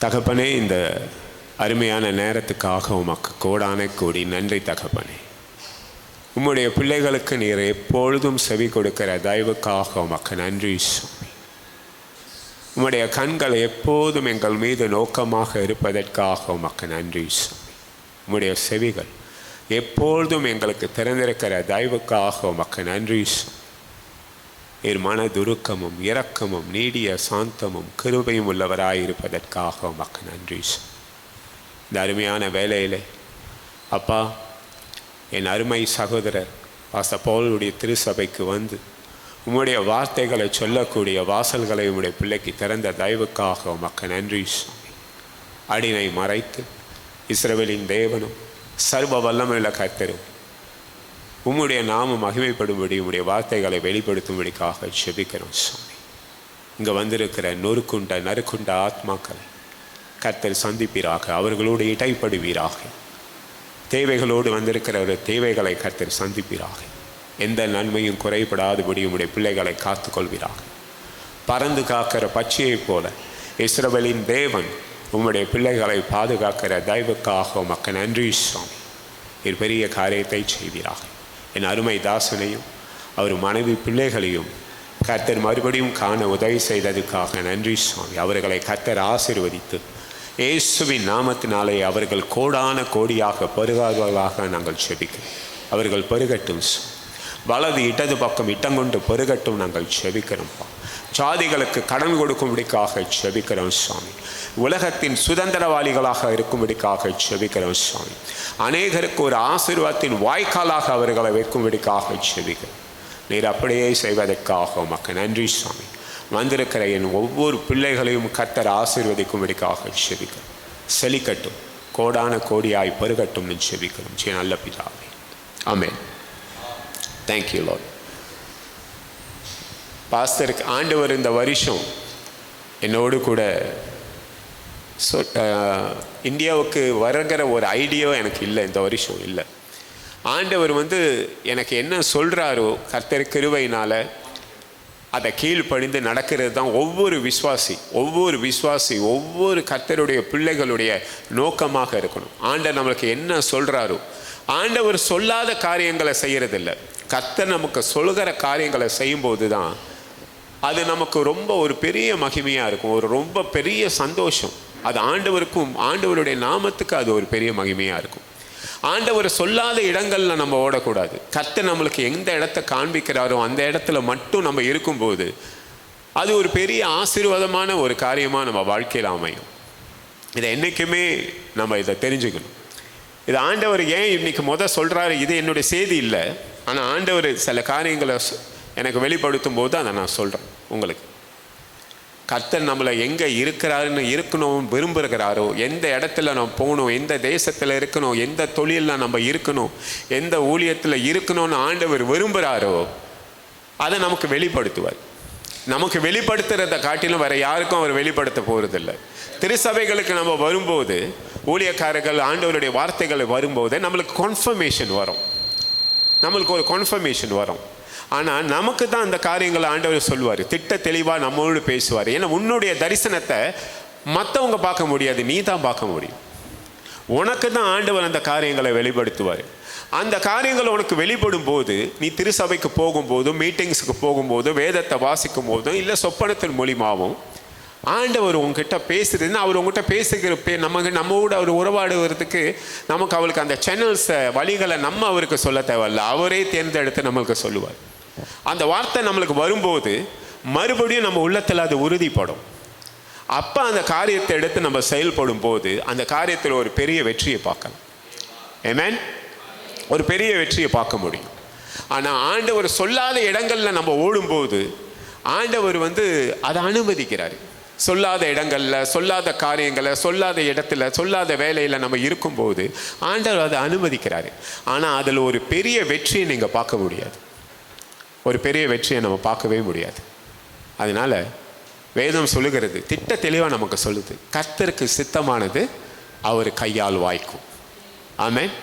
தகப்பனே, இந்த அருமையான நேரத்துக்காக உமக்கு கோடான கோடி நன்றி தகப்பனே. உம்முடைய பிள்ளைகளுக்கு நீர் எப்பொழுதும் செவி கொடுக்கிற தயவுக்காக உமக்கு நன்றி சுவாமி. உம்முடைய கண்கள் எப்போதும் எங்கள் மீது நோக்கமாக இருப்பதற்காக உமக்கு நன்றி சுவாமி. உம்முடைய செவிகள் எப்பொழுதும் எங்களுக்கு திறந்திருக்கிற தயவுக்காக உமக்கு நன்றி சுவாமி. நீர் மனதுருக்கமும் இரக்கமும் நீடிய சாந்தமும் கிருபையும் உள்ளவராயிருப்பதற்காக உமக்கு நன்றி சுவாமி. இந்த அருமையான வேலையிலே அப்பா, என் அருமை சகோதரர் பாஸ்டர் பவுலுடைய திருச்சபைக்கு வந்து உம்முடைய வார்த்தைகளை சொல்லக்கூடிய வாசல்களை உம்முடைய பிள்ளைக்கு திறந்த தயவுக்காக உமக்கு நன்றி சுவாமி. அடினை மறைத்து இஸ்ரவேலின் தேவனும் சர்வ வல்லமையுள்ள கர்த்தரும் உம்முடைய நாமம் மகிமைப்படும்படி உம்முடைய வார்த்தைகளை வெளிப்படுத்தும்படிக்காக செபிக்கிறோம் சுவாமி. இங்கே வந்திருக்கிற நறுக்குண்ட ஆத்மாக்களை கர்த்தர் சந்திப்பீராக, அவர்களோடு இடைப்படுவீராக. தேவைகளோடு வந்திருக்கிற ஒரு தேவைகளை கர்த்தர் சந்திப்பீராக. எந்த நன்மையும் குறைபடாதபடி உம்முடைய பிள்ளைகளை காத்துக்கொள்வீராக. பறந்து காக்கிற பச்சையைப் போல இஸ்ரவேலின் தேவன் உம்முடைய பிள்ளைகளை பாதுகாக்கிற தயவுக்காக உமக்கு நன்றி சுவாமி. இது பெரிய காரியத்தை செய்வீராக. என் அருமை தாசனையும் அவர் மனைவி பிள்ளைகளையும் கர்த்தர் மறுபடியும் காண உதவி செய்ததுக்காக நன்றி சுவாமி. அவர்களை கர்த்தர் ஆசீர்வதித்து இயேசுவின் நாமத்தினாலே அவர்கள் கோடான கோடியாக பெருகாதவர்களாக நாங்கள் செபிக்கிறோம். அவர்கள் பெருகட்டும், வலது இடது பக்கம் இடங்கொண்டு பெருகட்டும் நாங்கள் செபிக்கிறோம்ப்பா. சாதிகளுக்கு கடன் கொடுக்கும்படிக்காக செபிக்கிறோம் சுவாமி. உலகத்தின் சுதந்திரவாளிகளாக இருக்கும்படிக்காக செபிக்கிறோம் சுவாமி. அநேகருக்கு ஒரு ஆசீர்வாதத்தின் வாய்க்காலாக அவர்களை வைக்கும்படிக்காக செபிக்கிறோம். நீர் அப்படியே செய்வதற்காக உமக்கு நன்றி சுவாமி. வந்திருக்கிற என் ஒவ்வொரு பிள்ளைகளையும் கர்த்தர் ஆசீர்வதிக்கும்படிக்காக செபிக்கிறோம். செழிக்கட்டும், கோடான கோடியாய் பெருகட்டும் செபிக்கிறோம் நல்ல பிதாவே. ஆமென். Thank you lord. பாஸ்டருக்கு ஆண்டவர் இந்த வருஷம் என்னோடு கூட இந்தியாவுக்கு வருகிற ஒரு ஐடியா எனக்கு இல்லை, இந்த வருஷம் இல்லை. ஆண்டவர் எனக்கு என்ன சொல்கிறாரோ கர்த்தர் கிருபையினால் அதை கீழ்ப்படிந்து நடக்கிறது தான் ஒவ்வொரு விசுவாசி ஒவ்வொரு கர்த்தருடைய பிள்ளைகளுடைய நோக்கமாக இருக்கணும். ஆண்டவர் நம்மளுக்கு என்ன சொல்கிறாரோ, ஆண்டவர் சொல்லாத காரியங்களை செய்கிறதில்லை. கர்த்தர் நமக்கு சொல்கிற காரியங்களை செய்யும்போது தான் அது நமக்கு ரொம்ப ஒரு பெரிய மகிமையாக இருக்கும், ஒரு ரொம்ப பெரிய சந்தோஷம். அது ஆண்டவருக்கும் ஆண்டவருடைய நாமத்துக்கு அது ஒரு பெரிய மகிமையாக இருக்கும். ஆண்டவர் சொல்லாத இடங்களில் நம்ம ஓடக்கூடாது. கர்த்தர் நம்மளுக்கு எந்த இடத்த காண்பிக்கிறாரோ அந்த இடத்துல மட்டும் நம்ம இருக்கும்போது அது ஒரு பெரிய ஆசீர்வாதமான ஒரு காரியமாக நம்ம வாழ்க்கையில் அமையும். இதை என்றைக்குமே நம்ம இதை தெரிஞ்சுக்கணும். இது ஆண்டவர் ஏன் இன்னைக்கு சொல்கிறாரு, இது என்னுடைய செய்தி இல்லை, ஆனால் ஆண்டவர் சில காரியங்களை எனக்கு வெளிப்படுத்தும் போது அதை நான் சொல்கிறேன் உங்களுக்கு. கர்த்தர் நம்மளை எங்கே இருக்கணும் விரும்புகிறாரோ, எந்த இடத்துல நம்ம போகணும், எந்த தேசத்தில் இருக்கணும், எந்த தொழிலில் நம்ம இருக்கணும், எந்த ஊழியத்தில் இருக்கணும்னு ஆண்டவர் விரும்புகிறாரோ அதை நமக்கு வெளிப்படுத்துவார். நமக்கு வெளிப்படுத்துகிறத காட்டிலும் வேறு யாருக்கும் அவர் வெளிப்படுத்த போகிறதில்லை. திருச்சபைகளுக்கு நம்ம வரும்போது, ஊழியக்காரர்கள் ஆண்டவருடைய வார்த்தைகள் வரும்போது நம்மளுக்கு ஒரு கன்ஃபர்மேஷன் வரும். ஆனால் நமக்கு தான் அந்த காரியங்களை ஆண்டவர் சொல்லுவார், திட்ட தெளிவாக நம்மளோடு பேசுவார். ஏன்னா உன்னுடைய தரிசனத்தை மற்றவங்க பார்க்க முடியாது, நீ தான் பார்க்க முடியும். உனக்கு தான் ஆண்டவர் அந்த காரியங்களை வெளிப்படுத்துவார். அந்த காரியங்கள் உனக்கு வெளிப்படும் போது நீ திருச்சபைக்கு போகும்போதும், மீட்டிங்ஸுக்கு போகும்போதும், வேதத்தை வாசிக்கும் போதும், இல்லை சொப்பனத்தின் மூலியமாகவும் ஆண்டவர் உங்ககிட்ட பேசுறதுன்னா, அவர் உங்ககிட்ட பேசுகிற நம்மோட அவர் உறவாடுவதற்கு நமக்கு அவளுக்கு அந்த சேனல்ஸை வழிகளை நம்ம அவருக்கு சொல்ல தேவையில்ல, அவரே தேர்ந்தெடுத்து நம்மளுக்கு சொல்லுவார். அந்த வார்த்தை நம்மளுக்கு வரும்போது மறுபடியும் நம்ம உள்ளத்தில் அது உறுதிப்படும். அப்போ அந்த காரியத்தை எடுத்து நம்ம செயல்படும் போது அந்த காரியத்தில் ஒரு பெரிய வெற்றியை பார்க்கலாம். ஆமென். ஒரு பெரிய வெற்றியை பார்க்க முடியும். ஆனால் ஆண்டவர் சொல்லாத இடங்களில் நம்ம ஓடும்போது ஆண்டவர் அதை அனுமதிக்கிறார். சொல்லாத இடங்களில், சொல்லாத காரியங்களை, சொல்லாத இடத்துல, சொல்லாத வேலையில் நம்ம இருக்கும்போது ஆண்டவர் அதை அனுமதிக்கிறாரு. ஆனால் அதில் ஒரு பெரிய வெற்றியை நீங்கள் பார்க்க முடியாது, ஒரு பெரிய வெற்றியை நம்ம பார்க்கவே முடியாது. அதனால் வேதம் சொல்லுகிறது, திட்ட தெளிவாக நமக்கு சொல்லுது, கர்த்தருக்கு சித்தமானது அவர் கையால் வாய்க்கும். ஆமென்.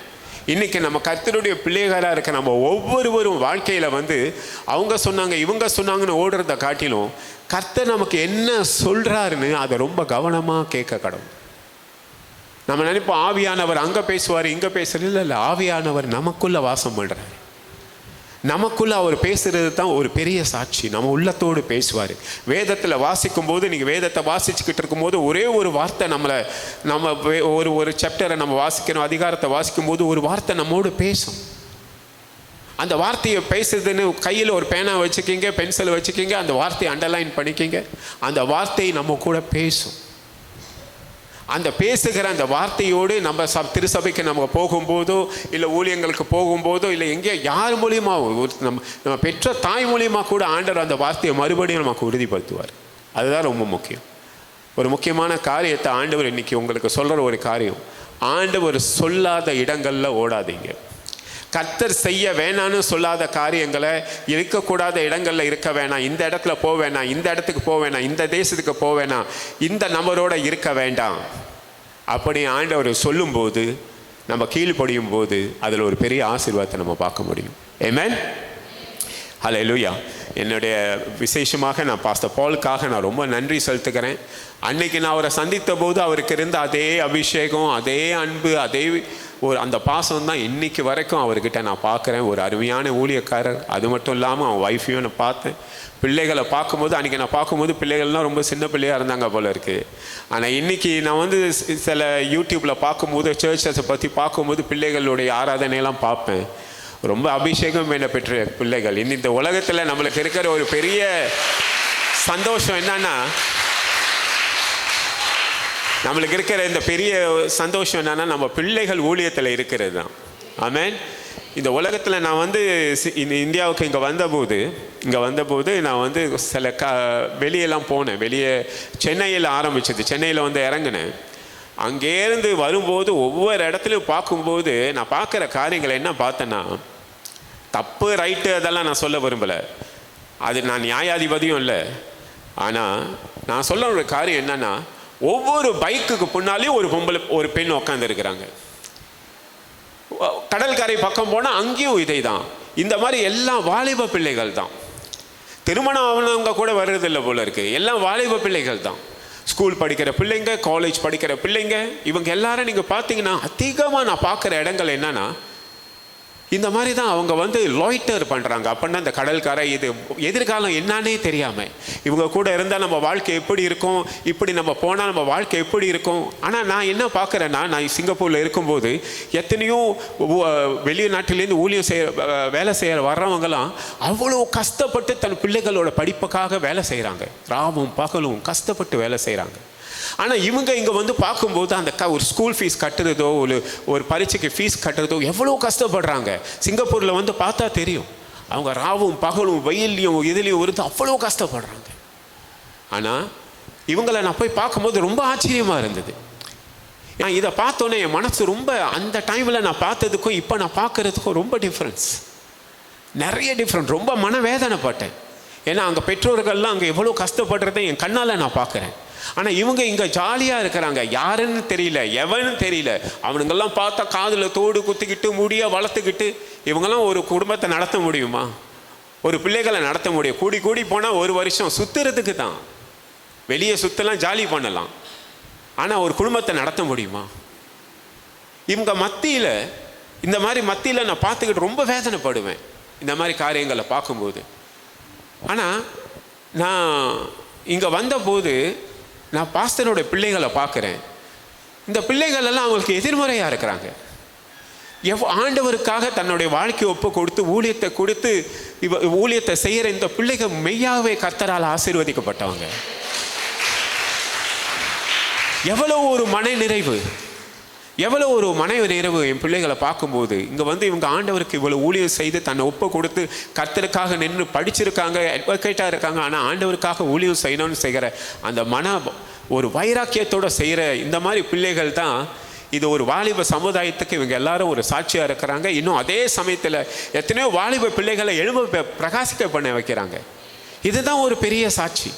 இன்றைக்கி நம்ம கர்த்தருடைய பிள்ளைகளாக இருக்க நம்ம ஒவ்வொருவரும் வாழ்க்கையில் வந்து அவங்க சொன்னாங்க இவங்க சொன்னாங்கன்னு ஓடுறத காட்டிலும் கர்த்தர் நமக்கு என்ன சொல்கிறாருன்னு அதை ரொம்ப கவனமாக கேட்க கடவுள். நம்ம நினைப்போம் ஆவியானவர் அங்கே பேசுவார் இங்கே பேசுறது. இல்லை, ஆவியானவர் நமக்குள்ளே வாசம் பண்ணுறாரு. நமக்குள்ளே அவர் பேசுகிறது தான் ஒரு பெரிய சாட்சி. நம்ம உள்ளத்தோடு பேசுவார். வேதத்தில் வாசிக்கும் போது, நீங்கள் வேதத்தை வாசிச்சுக்கிட்டு இருக்கும்போது ஒரே ஒரு வார்த்தை நம்ம ஒரு சாப்டரை நம்ம வாசிக்கணும், அதிகாரத்தை வாசிக்கும் போது ஒரு வார்த்தை நம்மோடு பேசும். அந்த வார்த்தையை பேசுறதுன்னு கையில் ஒரு பேனா வச்சுக்கிங்க, பென்சில் வச்சுக்கிங்க, அந்த வார்த்தையை அண்டர்லைன் பண்ணிக்கிங்க. அந்த வார்த்தை நம்ம கூட பேசும். அந்த பேசுகிற அந்த வார்த்தையோடு நம்ம திருசபைக்கு நம்ம போகும்போதோ இல்லை ஊழியங்களுக்கு போகும்போதோ இல்லை எங்கேயோ யார் மூலியமாக நம்ம பெற்ற தாய் மூலியமாக கூட ஆண்டவர் அந்த வார்த்தையை மறுபடியும் நமக்கு உறுதிப்படுத்துவார். அதுதான் ரொம்ப முக்கியம். ஒரு முக்கியமான காரியத்தை ஆண்டவர் இன்றைக்கி உங்களுக்கு சொல்கிற ஒரு காரியம், ஆண்டவர் சொல்லாத இடங்களில் ஓடாதீங்க. கர்த்தர் செய்ய வேணான்னு சொல்லாத காரியங்களை, இருக்கக்கூடாத இடங்களில் இருக்க வேணாம், இந்த இடத்துல போக வேணாம், இந்த இடத்துக்கு போக வேணாம், இந்த தேசத்துக்கு போக வேணாம், இந்த நபரோட இருக்க வேண்டாம் அப்படி ஆண்டவர் சொல்லும்போது நம்ம கீழ்ப்படியும் போது அதில் ஒரு பெரிய ஆசீர்வாதத்தை நம்ம பார்க்க முடியும். ஆமென். ஹல்லேலூயா. என்னுடைய விசேஷமாக நான் பாஸ்டர் பாலுக்காக நான் ரொம்ப நன்றி செலுத்துக்கிறேன். அன்னைக்கு நான் அவரை சந்தித்த போது அவருக்கு இருந்த அதே அபிஷேகம், அதே அன்பு, அதே அந்த பாசம் தான் இன்னைக்கு வரைக்கும் அவர்கிட்ட நான் பார்க்குறேன். ஒரு அருமையான ஊழியக்காரர். அது மட்டும் இல்லாமல் அவன் ஒய்ஃபையும் நான் பார்த்தேன். பிள்ளைகளை பார்க்கும்போது, அன்றைக்கி நான் பார்க்கும்போது பிள்ளைகள்லாம் ரொம்ப சின்ன பிள்ளையாக இருந்தாங்க போல இருக்குது. ஆனால் இன்றைக்கி நான் வந்து சில யூடியூப்பில் பார்க்கும்போது, சர்ச்சஸை பற்றி பார்க்கும்போது பிள்ளைகளுடைய ஆராதனையெல்லாம் பார்ப்பேன். ரொம்ப அபிஷேகம் வேண்ட பெற்ற பிள்ளைகள். இந்த உலகத்தில் நம்மளுக்கு இருக்கிற ஒரு பெரிய சந்தோஷம் என்னன்னா, நம்மளுக்கு இருக்கிற இந்த பெரிய சந்தோஷம் என்னன்னா நம்ம பிள்ளைகள் ஊழியத்தில் இருக்கிறது தான். ஆமென். இந்த உலகத்தில் நான் வந்து இந்தியாவுக்கு இங்கே வந்தபோது நான் வந்து சில வெளியெல்லாம் போனேன். வெளியே சென்னையில் ஆரம்பிச்சது. சென்னையில் வந்து இறங்கினேன். அங்கேருந்து வரும்போது ஒவ்வொரு இடத்துலையும் பார்க்கும்போது நான் பார்க்குற காரியங்கள் என்ன பார்த்தேன்னா, தப்பு ரைட்டு அதெல்லாம் நான் சொல்ல விரும்பலை, அது நான் நியாயாதிபதியும் இல்லை. ஆனால் நான் சொல்ல ஒரு காரியம் என்னன்னா, ஒவ்வொரு பைக்குக்கு பின்னாலேயும் ஒரு பெண் உட்காந்துருக்கிறாங்க. கடற்கரை பக்கம் போனால் அங்கேயும் இதை தான். இந்த மாதிரி எல்லாம் வாலிப பிள்ளைகள் தான். திருமணம் ஆனவங்க கூட வர்றதில்லை போல இருக்கு. எல்லாம் வாலிப பிள்ளைகள் தான். ஸ்கூல் படிக்கிற பிள்ளைங்க, காலேஜ் படிக்கிற பிள்ளைங்க, இவங்க எல்லாரும் நீங்கள் பார்த்தீங்கன்னா அதிகமாக நான் பார்க்குற இடங்கள் என்னன்னா, இந்த மாதிரி தான் அவங்க வந்து லாய்ட்டர் பண்ணுறாங்க. அப்படின்னா இந்த கடற்கரை இது எதிர்காலம் என்னன்னே தெரியாமல் இவங்க கூட இருந்தால் நம்ம வாழ்க்கை எப்படி இருக்கும், இப்படி நம்ம போனால் நம்ம வாழ்க்கை எப்படி இருக்கும். ஆனால் நான் என்ன பார்க்குறேன்னா, நான் சிங்கப்பூரில் இருக்கும்போது எத்தனையோ வெளிநாட்டிலேருந்து வேலை செய்கிற வர்றவங்களாம் அவ்வளோ கஷ்டப்பட்டு தன் பிள்ளைகளோட படிப்புக்காக வேலை செய்கிறாங்க. ராவும் பகலும் கஷ்டப்பட்டு வேலை செய்கிறாங்க. ஆனால் இவங்க இங்கே வந்து பார்க்கும்போது அந்த ஒரு ஸ்கூல் ஃபீஸ் கட்டுறதோ, ஒரு பரீட்சைக்கு ஃபீஸ் கட்டுறதோ எவ்வளோ கஷ்டப்படுறாங்க. சிங்கப்பூரில் வந்து பார்த்தா தெரியும். அவங்க ராவும் பகலும் வெயிலையும் இதுலேயும் இருந்து அவ்வளோ கஷ்டப்படுறாங்க. ஆனால் இவங்களை நான் போய் பார்க்கும்போது ரொம்ப ஆச்சரியமாக இருந்தது. நான் இதை பார்த்தோன்னே என் மனசு ரொம்ப, அந்த டைமில் நான் பார்த்ததுக்கும் இப்போ நான் பார்க்குறதுக்கும் ரொம்ப டிஃப்ரென்ஸ், நிறைய டிஃப்ரெண்ட். ரொம்ப மனவேதனைப்பட்டேன். ஏன்னா அங்கே பெற்றோர்கள்லாம் அங்கே எவ்வளோ கஷ்டப்படுறதை என் கண்ணால் நான் பார்க்குறேன். ஆனால் இவங்க இங்கே ஜாலியாக இருக்கிறாங்க. யாருன்னு தெரியல, எவன்னு தெரியல. அவனுங்கெல்லாம் பார்த்தா காதில் தோடு குத்திக்கிட்டு முடிய வளர்த்துக்கிட்டு இவங்கெல்லாம் ஒரு குடும்பத்தை நடத்த முடியுமா? ஒரு பிள்ளைகளை நடத்த முடியும். கூடி போனால் ஒரு வருஷம் சுற்றுறதுக்கு தான். வெளியே சுற்றலாம், ஜாலி பண்ணலாம். ஆனால் ஒரு குடும்பத்தை நடத்த முடியுமா? இவங்க மத்தியில், இந்த மாதிரி மத்தியில் நான் பார்த்துக்கிட்டு ரொம்ப வேதனைப்படுவேன் இந்த மாதிரி காரியங்களை பார்க்கும்போது. ஆனால் நான் இங்கே வந்தபோது நான் பாஸ்டரோட பிள்ளைகளை பார்க்குறேன். இந்த பிள்ளைகள் எல்லாம் அவங்களுக்கு எதிர்மறையாக இருக்கிறாங்க. ஆண்டவருக்காக தன்னுடைய வாழ்க்கையை ஒப்பு கொடுத்து ஊழியத்தை செய்கிற இந்த பிள்ளைகள் மெய்யாகவே கர்த்தரால் ஆசீர்வதிக்கப்பட்டவங்க. எவ்வளோ ஒரு மன நிறைவு, எவ்வளோ ஒரு மன நிறைவு என் பிள்ளைகளை பார்க்கும்போது. இங்கே வந்து இவங்க ஆண்டவருக்கு இவ்வளோ ஊழியம் செய்து தன்னை ஒப்பு கொடுத்து கர்த்தருக்காக நின்று படிச்சிருக்காங்க, அட்வொகேட்டாக இருக்காங்க. ஆனால் ஆண்டவருக்காக ஊழியம் செய்யணும்னு செய்கிற அந்த ஒரு வைராக்கியத்தோடு செய்கிற இந்த மாதிரி பிள்ளைகள் தான் இது ஒரு வாலிப சமுதாயத்துக்கு இவங்க எல்லாரும் ஒரு சாட்சியாக இருக்கிறாங்க. இன்னும் அதே சமயத்தில் எத்தனையோ வாலிப பிள்ளைகளை பிரகாசிக்க பண்ண வைக்கிறாங்க. இதுதான் ஒரு பெரிய சாட்சி.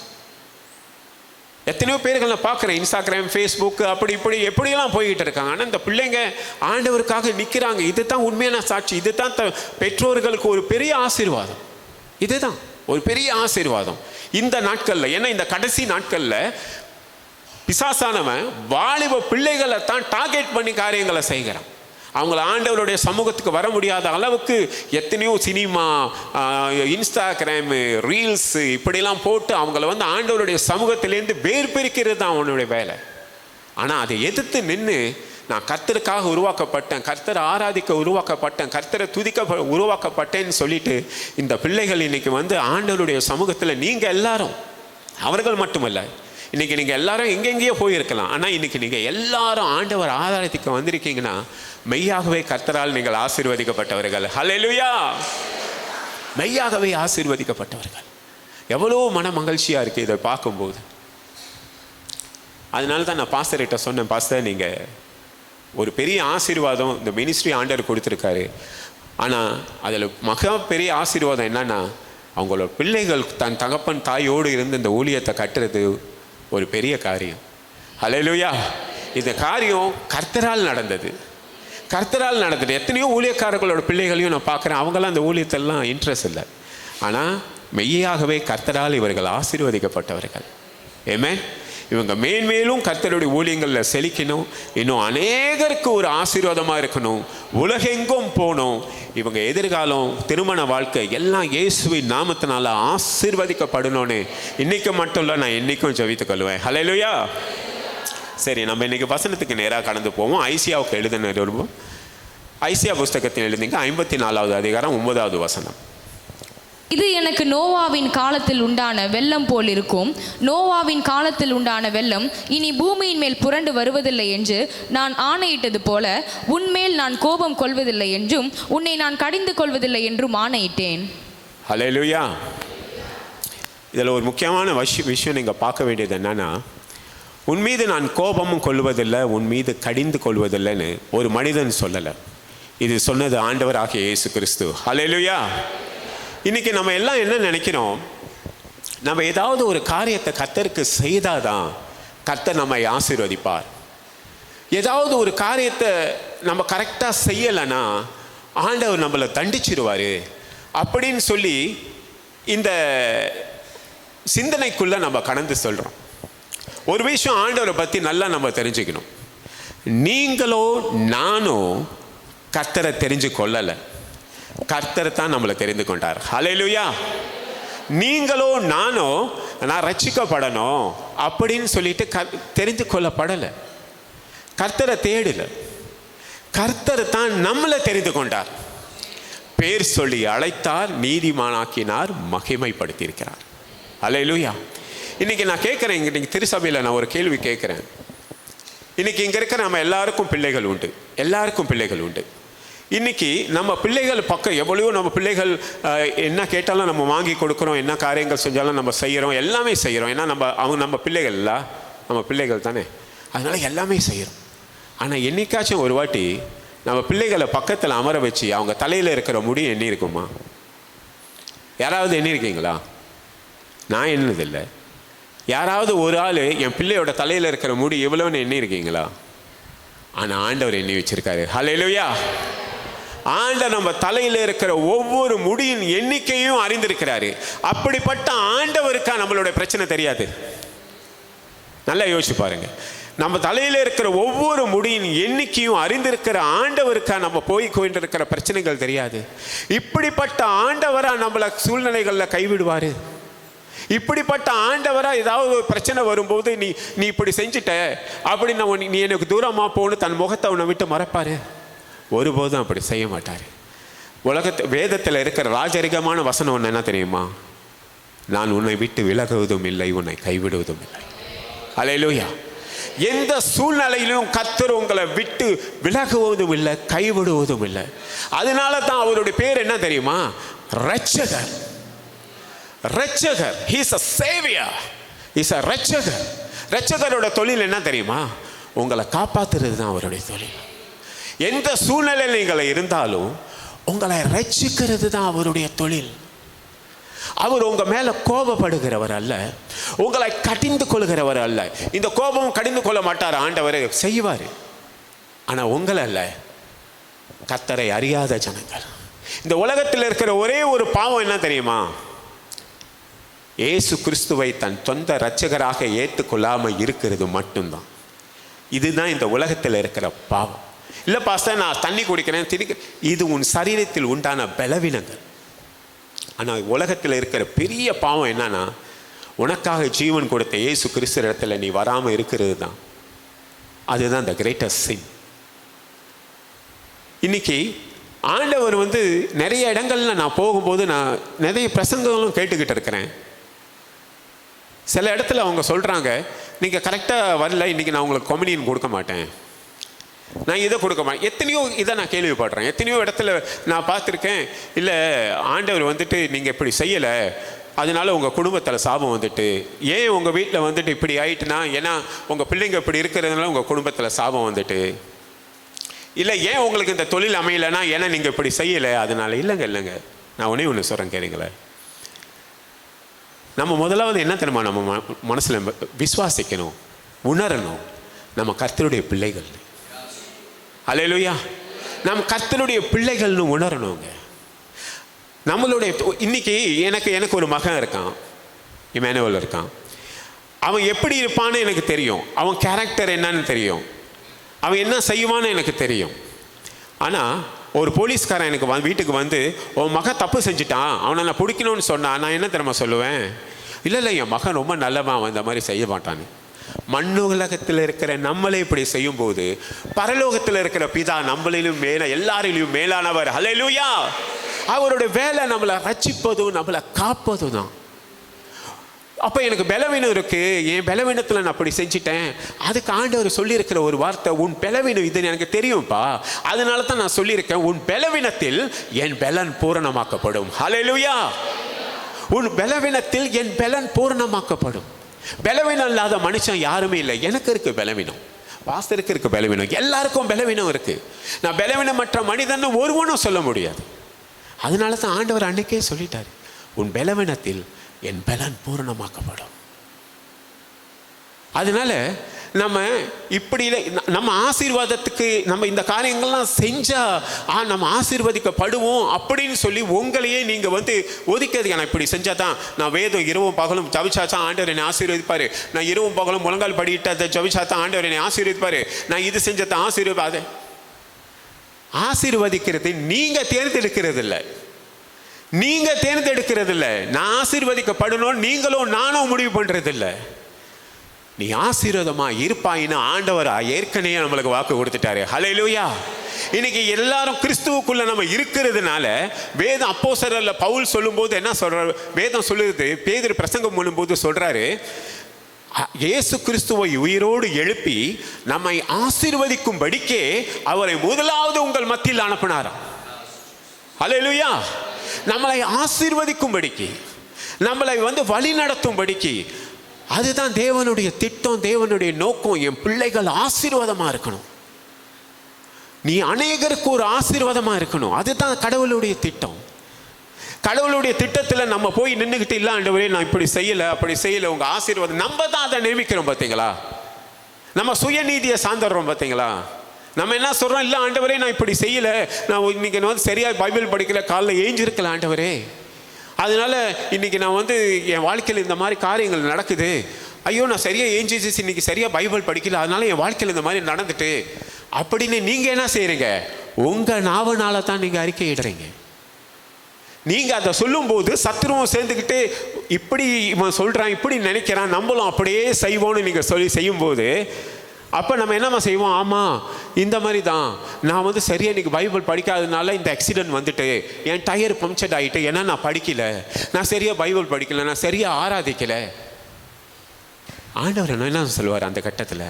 எத்தனையோ பேர்கள் நான் பார்க்குறேன், இன்ஸ்டாகிராம், ஃபேஸ்புக், அப்படி இப்படி எப்படியெல்லாம் போய்கிட்டு இருக்காங்க. ஆனால் இந்த பிள்ளைங்க ஆண்டவருக்காக நிற்கிறாங்க. இதுதான் உண்மையான சாட்சி. இதுதான் பெற்றோர்களுக்கு ஒரு பெரிய ஆசீர்வாதம். இதுதான் ஒரு பெரிய ஆசீர்வாதம் இந்த நாட்களில். ஏன்னா இந்த கடைசி நாட்களில் பிசாசானவன் வாலிப பிள்ளைகளை தான் டார்கெட் பண்ணி காரியங்களை செய்கிறான். அவங்கள ஆண்டவருடைய சமூகத்துக்கு வர முடியாத அளவுக்கு எத்தனையோ சினிமா, இன்ஸ்டாகிராமு, ரீல்ஸு இப்படிலாம் போட்டு அவங்கள ஆண்டவருடைய சமூகத்திலேருந்து வேர் பிரிக்கிறது தான் அவனுடைய வேலை. ஆனால் அதை எதிர்த்து நின்று நான் கர்த்தருக்காக உருவாக்கப்பட்டேன், கர்த்தரை ஆராதிக்க உருவாக்கப்பட்டேன், கர்த்தரை துதிக்க உருவாக்கப்பட்டேன்னு சொல்லிட்டு இந்த பிள்ளைகள் இன்னைக்கு ஆண்டவருடைய சமூகத்தில் நீங்கள் எல்லாரும், அவர்கள் மட்டுமல்ல, இன்றைக்கி நீங்கள் எல்லாரும் எங்கெங்கேயோ போயிருக்கலாம். ஆனால் இன்றைக்கி நீங்கள் எல்லாரும் ஆண்டவர் ஆராதிக்க வந்திருக்கீங்கன்னா மெய்யாகவே கர்த்தரால் நீங்கள் ஆசீர்வதிக்கப்பட்டவர்கள். ஹல்லேலூயா! மெய்யாகவே ஆசீர்வதிக்கப்பட்டவர்கள். எவ்வளோ மன மகிழ்ச்சியாக இருக்குது இதை பார்க்கும்போது. அதனால தான் நான் பாஸ்டர்கிட்ட சொன்னேன், பாஸ்டர் நீங்கள் ஒரு பெரிய ஆசீர்வாதம் இந்த மினிஸ்ட்ரி ஆண்டவர் கொடுத்துருக்காரு. ஆனால் அதில் மகா பெரிய ஆசீர்வாதம் என்னன்னா, அவங்களோட பிள்ளைகள் தன் தகப்பன் தாயோடு இருந்து இந்த ஊழியத்தை கட்டுறது ஒரு பெரிய காரியம். ஹல்லேலூயா! இந்த காரியம் கர்த்தரால் நடந்தது. கர்த்தரால் நடந்தது. எத்தனையோ ஊழியக்காரர்களோட பிள்ளைகளையும் நான் பார்க்குறேன், அவங்களாம் அந்த ஊழியத்தெல்லாம் இன்ட்ரெஸ்ட் இல்லை. ஆனால் மெய்யாகவே கர்த்தரால் இவர்கள் ஆசீர்வதிக்கப்பட்டவர்கள். ஆமென். இவங்க மேன்மேலும் கர்த்தருடைய ஊழியங்களில் செழிக்கணும், இன்னும் அநேகருக்கு ஒரு ஆசீர்வாதமாக இருக்கணும், உலகெங்கும் போகணும். இவங்க எதிர்காலம், திருமண வாழ்க்கை எல்லாம் இயேசுவின் நாமத்தினால ஆசீர்வதிக்கப்படணும்னு இன்றைக்கு மட்டும் இல்லை, நான் என்றைக்கும் ஜெபித்துக் கொள்வேன். ஹல்லேலூயா! சரி, நம்ம இன்றைக்கி வசனத்துக்கு நேராக கடந்து போவோம். ஐசியாவுக்கு எழுதின வருவோம். ஐசியா புஸ்தகத்தில் எழுதிங்க 54வது அதிகாரம் 9வது வசனம். இது எனக்கு நோவாவின் காலத்தில் உண்டான வெள்ளம் போல் இருக்கும். நோவாவின் காலத்தில் உண்டான வெள்ளம் இனி பூமியின் மேல் புரண்டு வருவதில்லை என்று நான் ஆணையிட்டது போல உன்மேல் நான் கோபம் கொள்வதில்லை என்றும் உன்னை நான் கடிந்து கொள்வதில்லை என்றும் ஆணையிட்டேன். ஹல்லேலூயா! இதில் ஒரு முக்கியமான விஷயம் நீங்கள் பார்க்க வேண்டியது என்னன்னா, உன் மீது நான் கோபமும் கொள்வதில்லை, உன் மீது கடிந்து கொள்வதில்லைன்னு ஒரு மனிதன் சொல்லலை. இது சொன்னது ஆண்டவராகிய இயேசு கிறிஸ்து. ஹல்லேலூயா! இன்றைக்கி நம்ம எல்லாம் என்ன நினைக்கிறோம், நம்ம ஏதாவது ஒரு காரியத்தை கர்த்தருக்கு செய்தாதான் கர்த்தர் நம்மை ஆசீர்வதிப்பார். ஏதாவது ஒரு காரியத்தை நம்ம கரெக்டாக செய்யலைன்னா ஆண்டவர் நம்மளை தண்டிச்சிருவார் அப்படின்னு சொல்லி இந்த சிந்தனைக்குள்ளே நம்ம கடந்து சொல்கிறோம். ஒரு விஷயம் ஆண்டவரை பற்றி நல்லா நம்ம தெரிஞ்சுக்கணும். நீங்களோ நானோ கர்த்தரை தெரிஞ்சு கொள்ளலை, கர்த்தர் தான் நம்மளை தெரிந்து கொண்டார். ஹல்லேலூயா! நீங்களோ நானோ நான் ரட்சிக்கப்படணும் அப்படின்னு சொல்லிட்டு தெரிந்து கொள்ளப்படலை, கர்த்தரை தேடலை. கர்த்தர் தான் நம்மளை தெரிந்து கொண்டார், பேர் சொல்லி அழைத்தார், நீதிமானாக்கினார், மகிமைப்படுத்தியிருக்கிறார். ஹல்லேலூயா! இன்றைக்கி நான் கேட்குறேன், இன்றைக்கி திருசபையில் நான் ஒரு கேள்வி கேட்குறேன். இன்றைக்கி இங்கே இருக்கிற நம்ம எல்லாருக்கும் பிள்ளைகள் உண்டு, எல்லாருக்கும் பிள்ளைகள் உண்டு. இன்றைக்கி நம்ம பிள்ளைகள் பக்கம் எவ்வளோ நம்ம பிள்ளைகள் என்ன கேட்டாலும் நம்ம வாங்கி கொடுக்குறோம், என்ன காரியங்கள் செஞ்சாலும் நம்ம செய்கிறோம், எல்லாமே செய்கிறோம். ஏன்னா நம்ம பிள்ளைகள் இல்லை, நம்ம பிள்ளைகள் தானே, அதனால் எல்லாமே செய்கிறோம். ஆனால் என்னைக்காச்சும் ஒரு வாட்டி நம்ம பிள்ளைகளை பக்கத்தில் அமர வச்சு அவங்க தலையில் இருக்கிற முடி எண்ணி இருக்குமா? யாராவது எண்ணி இருக்கீங்களா? நான் எண்ணினதில்லை. யாராவது ஒரு ஆள் என் பிள்ளையோட தலையில் இருக்கிற முடி எவ்வளோன்னு எண்ணி இருக்கீங்களா? ஆனால் ஆண்டவர் எண்ணி வச்சிருக்காரு. ஹல்லேலூயா! ஆண்டவர் நம்ம தலையில் இருக்கிற ஒவ்வொரு முடியின் எண்ணிக்கையும் அறிந்திருக்கிறாரு. அப்படிப்பட்ட ஆண்டவருக்கா நம்மளுடைய பிரச்சனை தெரியாது? நல்லா யோசிச்சு பாருங்க. நம்ம தலையில் இருக்கிற ஒவ்வொரு முடியின் எண்ணிக்கையும் அறிந்திருக்கிற ஆண்டவருக்கா நம்ம போய் கொண்டிருக்கிற பிரச்சனைகள் தெரியாது? இப்படிப்பட்ட ஆண்டவரா நம்மளை சூழ்நிலைகளில் கைவிடுவார்? இப்படிப்பட்ட ஆண்டவரா ஏதாவது ஒரு பிரச்சனை வரும்போது நீ இப்படி செஞ்சுட்ட அப்படின்னு நீ எனக்கு தூரமாக போகணும் தன் முகத்தை அவனை விட்டு மறைப்பாரு? ஒருபோதும் அப்படி செய்ய மாட்டார். வேதத்தில் இருக்கிற ராஜரிகமான வசனம் ஒன்று என்ன தெரியுமா? நான் உன்னை விட்டு விலகுவதும் இல்லை, உன்னை கைவிடுவதும் இல்லை. ஹல்லேலூயா! எந்த சூழ்நிலையிலும் கர்த்தர் உங்களை விட்டு விலகுவதும் இல்லை, கைவிடுவதும் இல்லை. அதனால தான் அவருடைய பேர் என்ன தெரியுமா? ரட்சகர். ரட்சகர். He is a savior. He is a ரட்சகர். ரட்சகரோட தொழில் என்ன தெரியுமா? உங்களை காப்பாற்றுறது தான் அவருடைய தொழில். எந்த சூழ்நிலையில் நீங்கள் இருந்தாலும் உங்களை ரட்சிக்கிறது தான் அவருடைய தொழில். அவர் உங்க மேல கோபப்படுகிறவர் அல்ல, உங்களை கடிந்து கொள்கிறவர் அல்ல. இந்த கோபம் கடிந்து கொள்ள மாட்டார் ஆண்டவர், செய்வார். ஆனா உங்களை அல்ல, கர்த்தரை அறியாத ஜனங்கள். இந்த உலகத்தில் இருக்கிற ஒரே ஒரு பாவம் என்ன தெரியுமா? இயேசு கிறிஸ்துவை தன் சொந்த இரட்சகராக ஏற்றுக்கொள்ளாமல் இருக்கிறது மட்டும்தான். இதுதான் இந்த உலகத்தில் இருக்கிற பாவம். இல்லை பாஸ்டர் நான் தண்ணி குடிக்கிறேன் திணிக்கிறேன், இது உன் சரீரத்தில் உண்டான பலவீனங்கள். ஆனால் உலகத்தில் இருக்கிற பெரிய பாவம் என்னன்னா, உனக்காக ஜீவன் கொடுத்த இயேசு கிறிஸ்து இடத்துல நீ வராமல் இருக்கிறது தான். அதுதான் the greatest sin. இன்னைக்கு ஆண்டவர் நிறைய இடங்கள்ல நான் போகும்போது நான் நிறைய பிரசங்கங்களும் கேட்டுக்கிட்டு இருக்கிறேன். சில இடத்துல அவங்க சொல்கிறாங்க, நீங்கள் கரெக்டாக வரல, இன்றைக்கி நான் உங்களுக்கு கொம்யூனியன் கொடுக்க மாட்டேன், நான் இதை கொடுக்க மாட்டேன். எத்தனையோ இதை நான் கேள்விப்படுறேன். எத்தனையோ இடத்துல நான் பார்த்துருக்கேன், இல்லை ஆண்டவர் நீங்கள் இப்படி செய்யலை, அதனால உங்கள் குடும்பத்தில் சாபம் ஏன் உங்கள் வீட்டில் இப்படி ஆயிட்டுனா, ஏன்னா உங்கள் பிள்ளைங்க இப்படி இருக்கிறதுனால உங்கள் குடும்பத்தில் சாபம் இல்லை ஏன் உங்களுக்கு இந்த தொழில் அமையலைன்னா, ஏன்னா நீங்கள் இப்படி செய்யலை அதனால. இல்லைங்க, நான் ஒன்று சொல்கிறேன் கேளுங்களேன். நம்ம முதலாவது என்ன தெரியுமா, நம்ம மனசில் விசுவாசிக்கணும், உணரணும், நம்ம கர்த்தருடைய பிள்ளைகள். அல்லேலூயா, நம்ம கர்த்தருடைய பிள்ளைகள்னு உணரணுங்க. நம்மளுடைய இன்னைக்கு எனக்கு ஒரு மகன் இருக்கான், இமானுவேல் இருக்கான். அவன் எப்படி இருப்பான்னு எனக்கு தெரியும், அவன் கேரக்டர் என்னன்னு தெரியும், அவன் என்ன செய்வான்னு எனக்கு தெரியும். ஆனால் ஒரு போலீஸ்காரன் எனக்கு வீட்டுக்கு உன் மகன் தப்பு செஞ்சுட்டான், அவனை நான் பிடிக்கணும்னு சொன்னான், நான் என்ன தெரியுமா சொல்லுவேன்? இல்லை என் மகன் ரொம்ப நல்லவன், அந்த மாதிரி செய்ய மாட்டான்னு. மண்ணுலகத்தில் இருக்கிற நம்மளே இப்படி செய்யும்போது பரலோகத்தில் இருக்கிற பிதா நம்மளிலும் எல்லாரிலும் மேலானவர். ஹல்லேலூயா. அவருடைய வேலை நம்மளை ரட்சிப்பதும் நம்மளை காப்பதும் தான். அப்போ எனக்கு பலவீனம் இருக்குது, என் பலவீனத்தில் நான் அப்படி செஞ்சிட்டேன். அதுக்கு ஆண்டவர் சொல்லியிருக்கிற ஒரு வார்த்தை, உன் பலவீனம் இது எனக்கு தெரியும்ப்பா, அதனால தான் நான் சொல்லியிருக்கேன், உன் பலவீனத்தில் என் பலன் பூரணமாக்கப்படும். ஹல்லேலூயா. உன் பலவீனத்தில் என் பலன் பூரணமாக்கப்படும். பலவீனம் இல்லாத மனுஷன் யாருமே இல்லை. எனக்கு இருக்கு பலவீனம், பாஸ்டருக்கு இருக்கு பலவீனம், எல்லாருக்கும் பலவீனம் இருக்கு. நான் பலவீனமற்ற மனிதன் ஒருவனும் சொல்ல முடியாது. அதனால தான் ஆண்டவர் அன்னைக்கே சொல்லிட்டார், உன் பலவீனத்தில் என் பலன் பூரணமாக்கப்படும். அதனால நம்ம இப்படி நம்ம ஆசீர்வாதத்துக்கு நம்ம இந்த காரியங்கள்லாம் செஞ்சா நம்ம ஆசீர்வதிக்கப்படுவோம் அப்படின்னு சொல்லி உங்களையே நீங்க ஒதுக்கிறது. நான் இப்படி செஞ்சா தான், நான் வேதம் இரவும் பகலும் ஜபிச்சாதான் ஆண்டவர் என்னை ஆசீர்வதிப்பாரு, நான் இரவும் பகலும் முழங்கால் படிட்டு அதை ஜபிச்சாதான் ஆண்டவர் என்னை ஆசீர்வதிப்பாரு, நான் இது செஞ்சதான் ஆசீர்வாத. ஆசீர்வதிக்கிறது நீங்க தேர்ந்தெடுக்கிறது இல்லை, நீங்க தேர்ந்தெடுக்கிறது இல்லை. நான் ஆசீர்வதிக்கப்படணும் நீங்களும் நானும் முடிவு பண்றது இல்லை. நீ ஆசீர்வாதமா இருப்பாயின்னு ஆண்டவர் ஏற்கனவே நம்மளுக்கு வாக்கு கொடுத்துட்டாரு. ஹல்லேலூயா. இன்னைக்கு எல்லாரும் கிறிஸ்துவுக்குள்ள நம்ம இருக்கிறதுனால வேதம் அப்போஸ்தலர் பவுல் சொல்லும்போது என்ன சொல்றாரு, வேதம் சொல்லுது, பேதுரு பிரசங்கம் பண்ணும்போது சொல்றாரு, இயேசு கிறிஸ்துவை உயிரோடு எழுப்பி நம்மை ஆசீர்வதிக்கும்படிக்கே அவரை முதலாவது உங்கள் மத்தியில் அனுப்பினாராம். ஹல்லேலூயா. நம்மளை ஆசீர்வதிக்கும்படிக்கு, நம்மளை வழி நடத்தும்படிக்கு, அதுதான் தேவனுடைய திட்டம், தேவனுடைய நோக்கம். என் பிள்ளைகள் ஆசீர்வாதமா இருக்கணும், நீ அநேகருக்கு ஒரு ஆசீர்வாதமா இருக்கணும், அதுதான் கடவுளுடைய திட்டம். கடவுளுடைய திட்டத்தில் நம்ம போய் நின்றுக்கிட்டு, இல்லை ஆண்டவரே நான் இப்படி செய்யலை அப்படி செய்யலை, உங்க ஆசீர்வாதம் நம்ம தான் அதை நியமிக்கிறோம். பார்த்தீங்களா, நம்ம சுயநீதியை சார்ந்துடுறோம். பார்த்தீங்களா, நம்ம என்ன சொல்றோம், இல்லை ஆண்டவரே நான் இப்படி செய்யலை, நான் இன்னைக்கு சரியா பைபிள் படிக்கல, காலைல ஏஞ்சிருக்கல ஆண்டவரே, அதனால இன்னைக்கு நான் என் வாழ்க்கையில் இந்த மாதிரி காரியங்கள் நடக்குது, ஐயோ நான் சரியா ஏஞ்சிச்சு, இன்னைக்கு சரியா பைபிள் படிக்கல, அதனால என் வாழ்க்கையில் இந்த மாதிரி நடந்துட்டு அப்படின்னு நீங்க என்ன செய்யறீங்க? உங்க நாவனால தான் நீங்க அறிக்கையிடுறீங்க. நீங்க அதை சொல்லும் போது சத்துருவும் சேர்ந்துக்கிட்டு இப்படி இவன் சொல்றான், இப்படி நினைக்கிறான், நம்மளும் அப்படியே செய்வோம்னு நீங்க சொல்லி செய்யும் போது, அப்போ நம்ம என்னம்மா செய்வோம், ஆமாம் இந்த மாதிரி தான் நான் சரியாக இன்றைக்கி பைபிள் படிக்காததுனால இந்த ஆக்சிடென்ட் வந்துட்டு என் டயர் பம்ப்சர் ஆகிட்டு, ஏன்னா நான் படிக்கலை, நான் சரியாக பைபிள் படிக்கலை, நான் சரியாக ஆராதிக்கலை. ஆண்டவர் என்ன சொல்லுவார் அந்த கட்டத்தில்,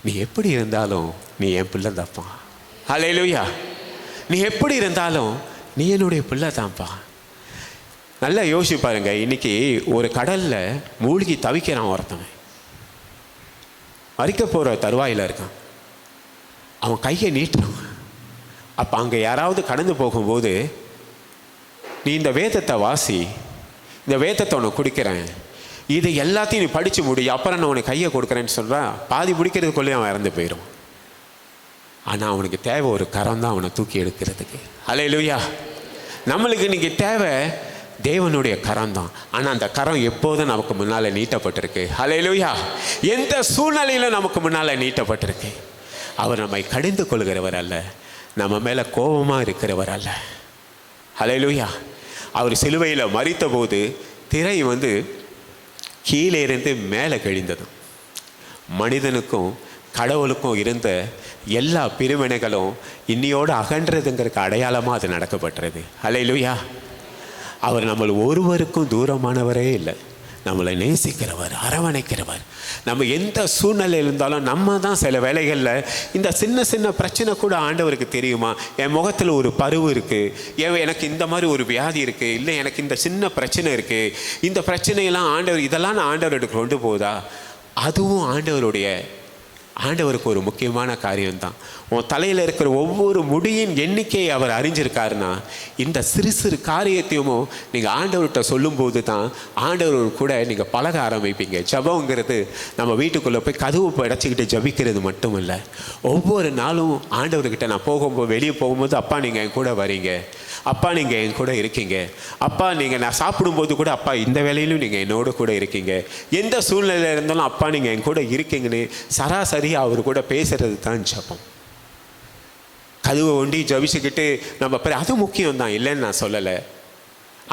நீ எப்படி இருந்தாலும் நீ என் பிள்ளை தான்ப்பா. ஹல்லேலூயா. நீ எப்படி இருந்தாலும் நீ என்னுடைய பிள்ளை தான்ப்பா. நல்லா யோசிச்சு பாருங்க, இன்னைக்கு ஒரு கடலில் மூழ்கி தவிக்கிறான் ஒருத்தவன், மறிக்க போகிற தருவாயில் இருக்கான், அவன் கையை நீட்டுறான். அப்போ அங்கே யாராவது கடந்து போகும்போது நீ இந்த வேதத்தை வாசி, இந்த வேதத்தை உனக்கு குடிக்கிறேன், இது எல்லாத்தையும் நீ படித்து முடி, அப்புறம் நான் உனக்கு கையை கொடுக்குறேன்னு சொல்கிறேன். பாதி பிடிக்கிறதுக்குள்ளேயே அவன் இறந்து போயிடும். ஆனால் அவனுக்கு தேவை ஒரு கரம் தான் அவனை தூக்கி எடுக்கிறதுக்கு. அல்லேலூயா. நம்மளுக்கு இன்றைக்கி தேவை தேவனுடைய கரம் தான். ஆனால் அந்த கரம் எப்போதும் நமக்கு முன்னால் நீட்டப்பட்டிருக்கு. அல்லேலூயா. எந்த சூழ்நிலையிலும் நமக்கு முன்னால் நீட்டப்பட்டிருக்கு. அவர் நம்மை கடிந்து கொள்கிறவர் அல்ல, நம்ம மேலே கோபமாக இருக்கிறவர் அல்ல. அல்லேலூயா. அவர் சிலுவையில் மரித்த போது திரை கீழே இருந்து மேலே கிழிந்தது. மனிதனுக்கும் கடவுளுக்கும் இருந்த எல்லா பிரிவினைகளும் இன்னையோடு அகன்றதுங்கிறதுக்கு அடையாளமாக அது நடக்கப்பட்டது. அல்லேலூயா. அவர் நம்மளை ஒருவருக்கும் தூரமானவரே இல்லை. நம்மளை நேசிக்கிறவர், அரவணைக்கிறவர். நம்ம எந்த சூழ்நிலையில் இருந்தாலும் நம்ம தான் சில வேளைகளில் இந்த சின்ன சின்ன பிரச்சனை கூட ஆண்டவருக்கு தெரியுமா, என் முகத்தில் ஒரு பருவு இருக்குது, எனக்கு இந்த மாதிரி ஒரு வியாதி இருக்குது, இல்லை எனக்கு இந்த சின்ன பிரச்சனை இருக்குது, இந்த பிரச்சனையெல்லாம் இதெல்லாம் நான் ஆண்டவருக்கு கொண்டு போதா? அதுவும் ஆண்டவருக்கு ஒரு முக்கியமான காரியம்தான். உன் தலையில் இருக்கிற ஒவ்வொரு முடியின் எண்ணிக்கையை அவர் அறிஞ்சிருக்காருன்னா, இந்த சிறு சிறு காரியத்தையும் நீங்கள் ஆண்டவர்கிட்ட சொல்லும்போது தான் ஆண்டவர் கூட நீங்கள் பழக ஆரம்பிப்பீங்க. ஜபங்கிறது நம்ம வீட்டுக்குள்ளே போய் கதவு அடைச்சிக்கிட்டு ஜபிக்கிறது மட்டும் இல்லை. ஒவ்வொரு நாளும் ஆண்டவர்கிட்ட நான் வெளியே போகும்போது, அப்பா நீங்கள் என் கூட வரீங்க, அப்பா நீங்கள் என் கூட இருக்கீங்க, அப்பா நான் சாப்பிடும்போது கூட, அப்பா இந்த வேலையிலும் நீங்கள் என்னோட கூட இருக்கீங்க, எந்த சூழ்நிலையில் இருந்தாலும் அப்பா நீங்கள் என் கூட இருக்கீங்கன்னு சராசரியாக அவர் கூட பேசுறது தான் ஜபம். கதவை ஒண்டி ஜபிச்சுக்கிட்டு நம்ம அது முக்கியம்தான், இல்லைன்னு நான் சொல்லலை.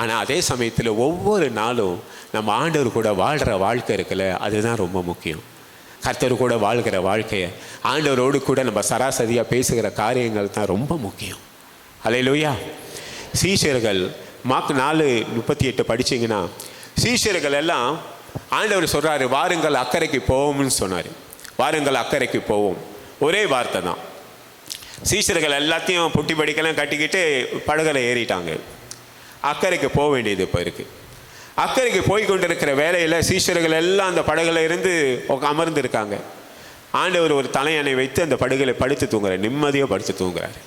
ஆனால் அதே சமயத்தில் ஒவ்வொரு நாளும் நம்ம ஆண்டவர் கூட வாழ்கிற வாழ்க்கை இருக்குல்ல, அதுதான் ரொம்ப முக்கியம். கர்த்தர் கூட வாழ்கிற வாழ்க்கையை, ஆண்டவரோடு கூட நம்ம சராசரியாக பேசுகிற காரியங்கள் தான் ரொம்ப முக்கியம். அல்லேலூயா. சீஷர்கள் மார்க் 4:38 படிச்சிங்கன்னா, சீஷர்கள் எல்லாம் ஆண்டவர் சொல்கிறாரு, வாருங்கள் அக்கறைக்கு போவோம்னு சொன்னார். வாருங்கள் அக்கறைக்கு போவோம், ஒரே வார்த்தை தான். சீஷர்கள் எல்லாத்தையும் புட்டி படிக்கலாம் கட்டிக்கிட்டு படகுல ஏறிட்டாங்க. அக்கறைக்கு போக வேண்டியது இப்போ இருக்குது. அக்கறைக்கு போய் கொண்டு இருக்கிற வேலையில் சீஷர்கள் எல்லாம் அந்த படகுல இருந்து அமர்ந்து இருக்காங்க. ஆண்டவர் ஒரு தலையணை வைத்து அந்த படகுல படுத்து தூங்குறார், நிம்மதியாக படுத்து தூங்குறாரு.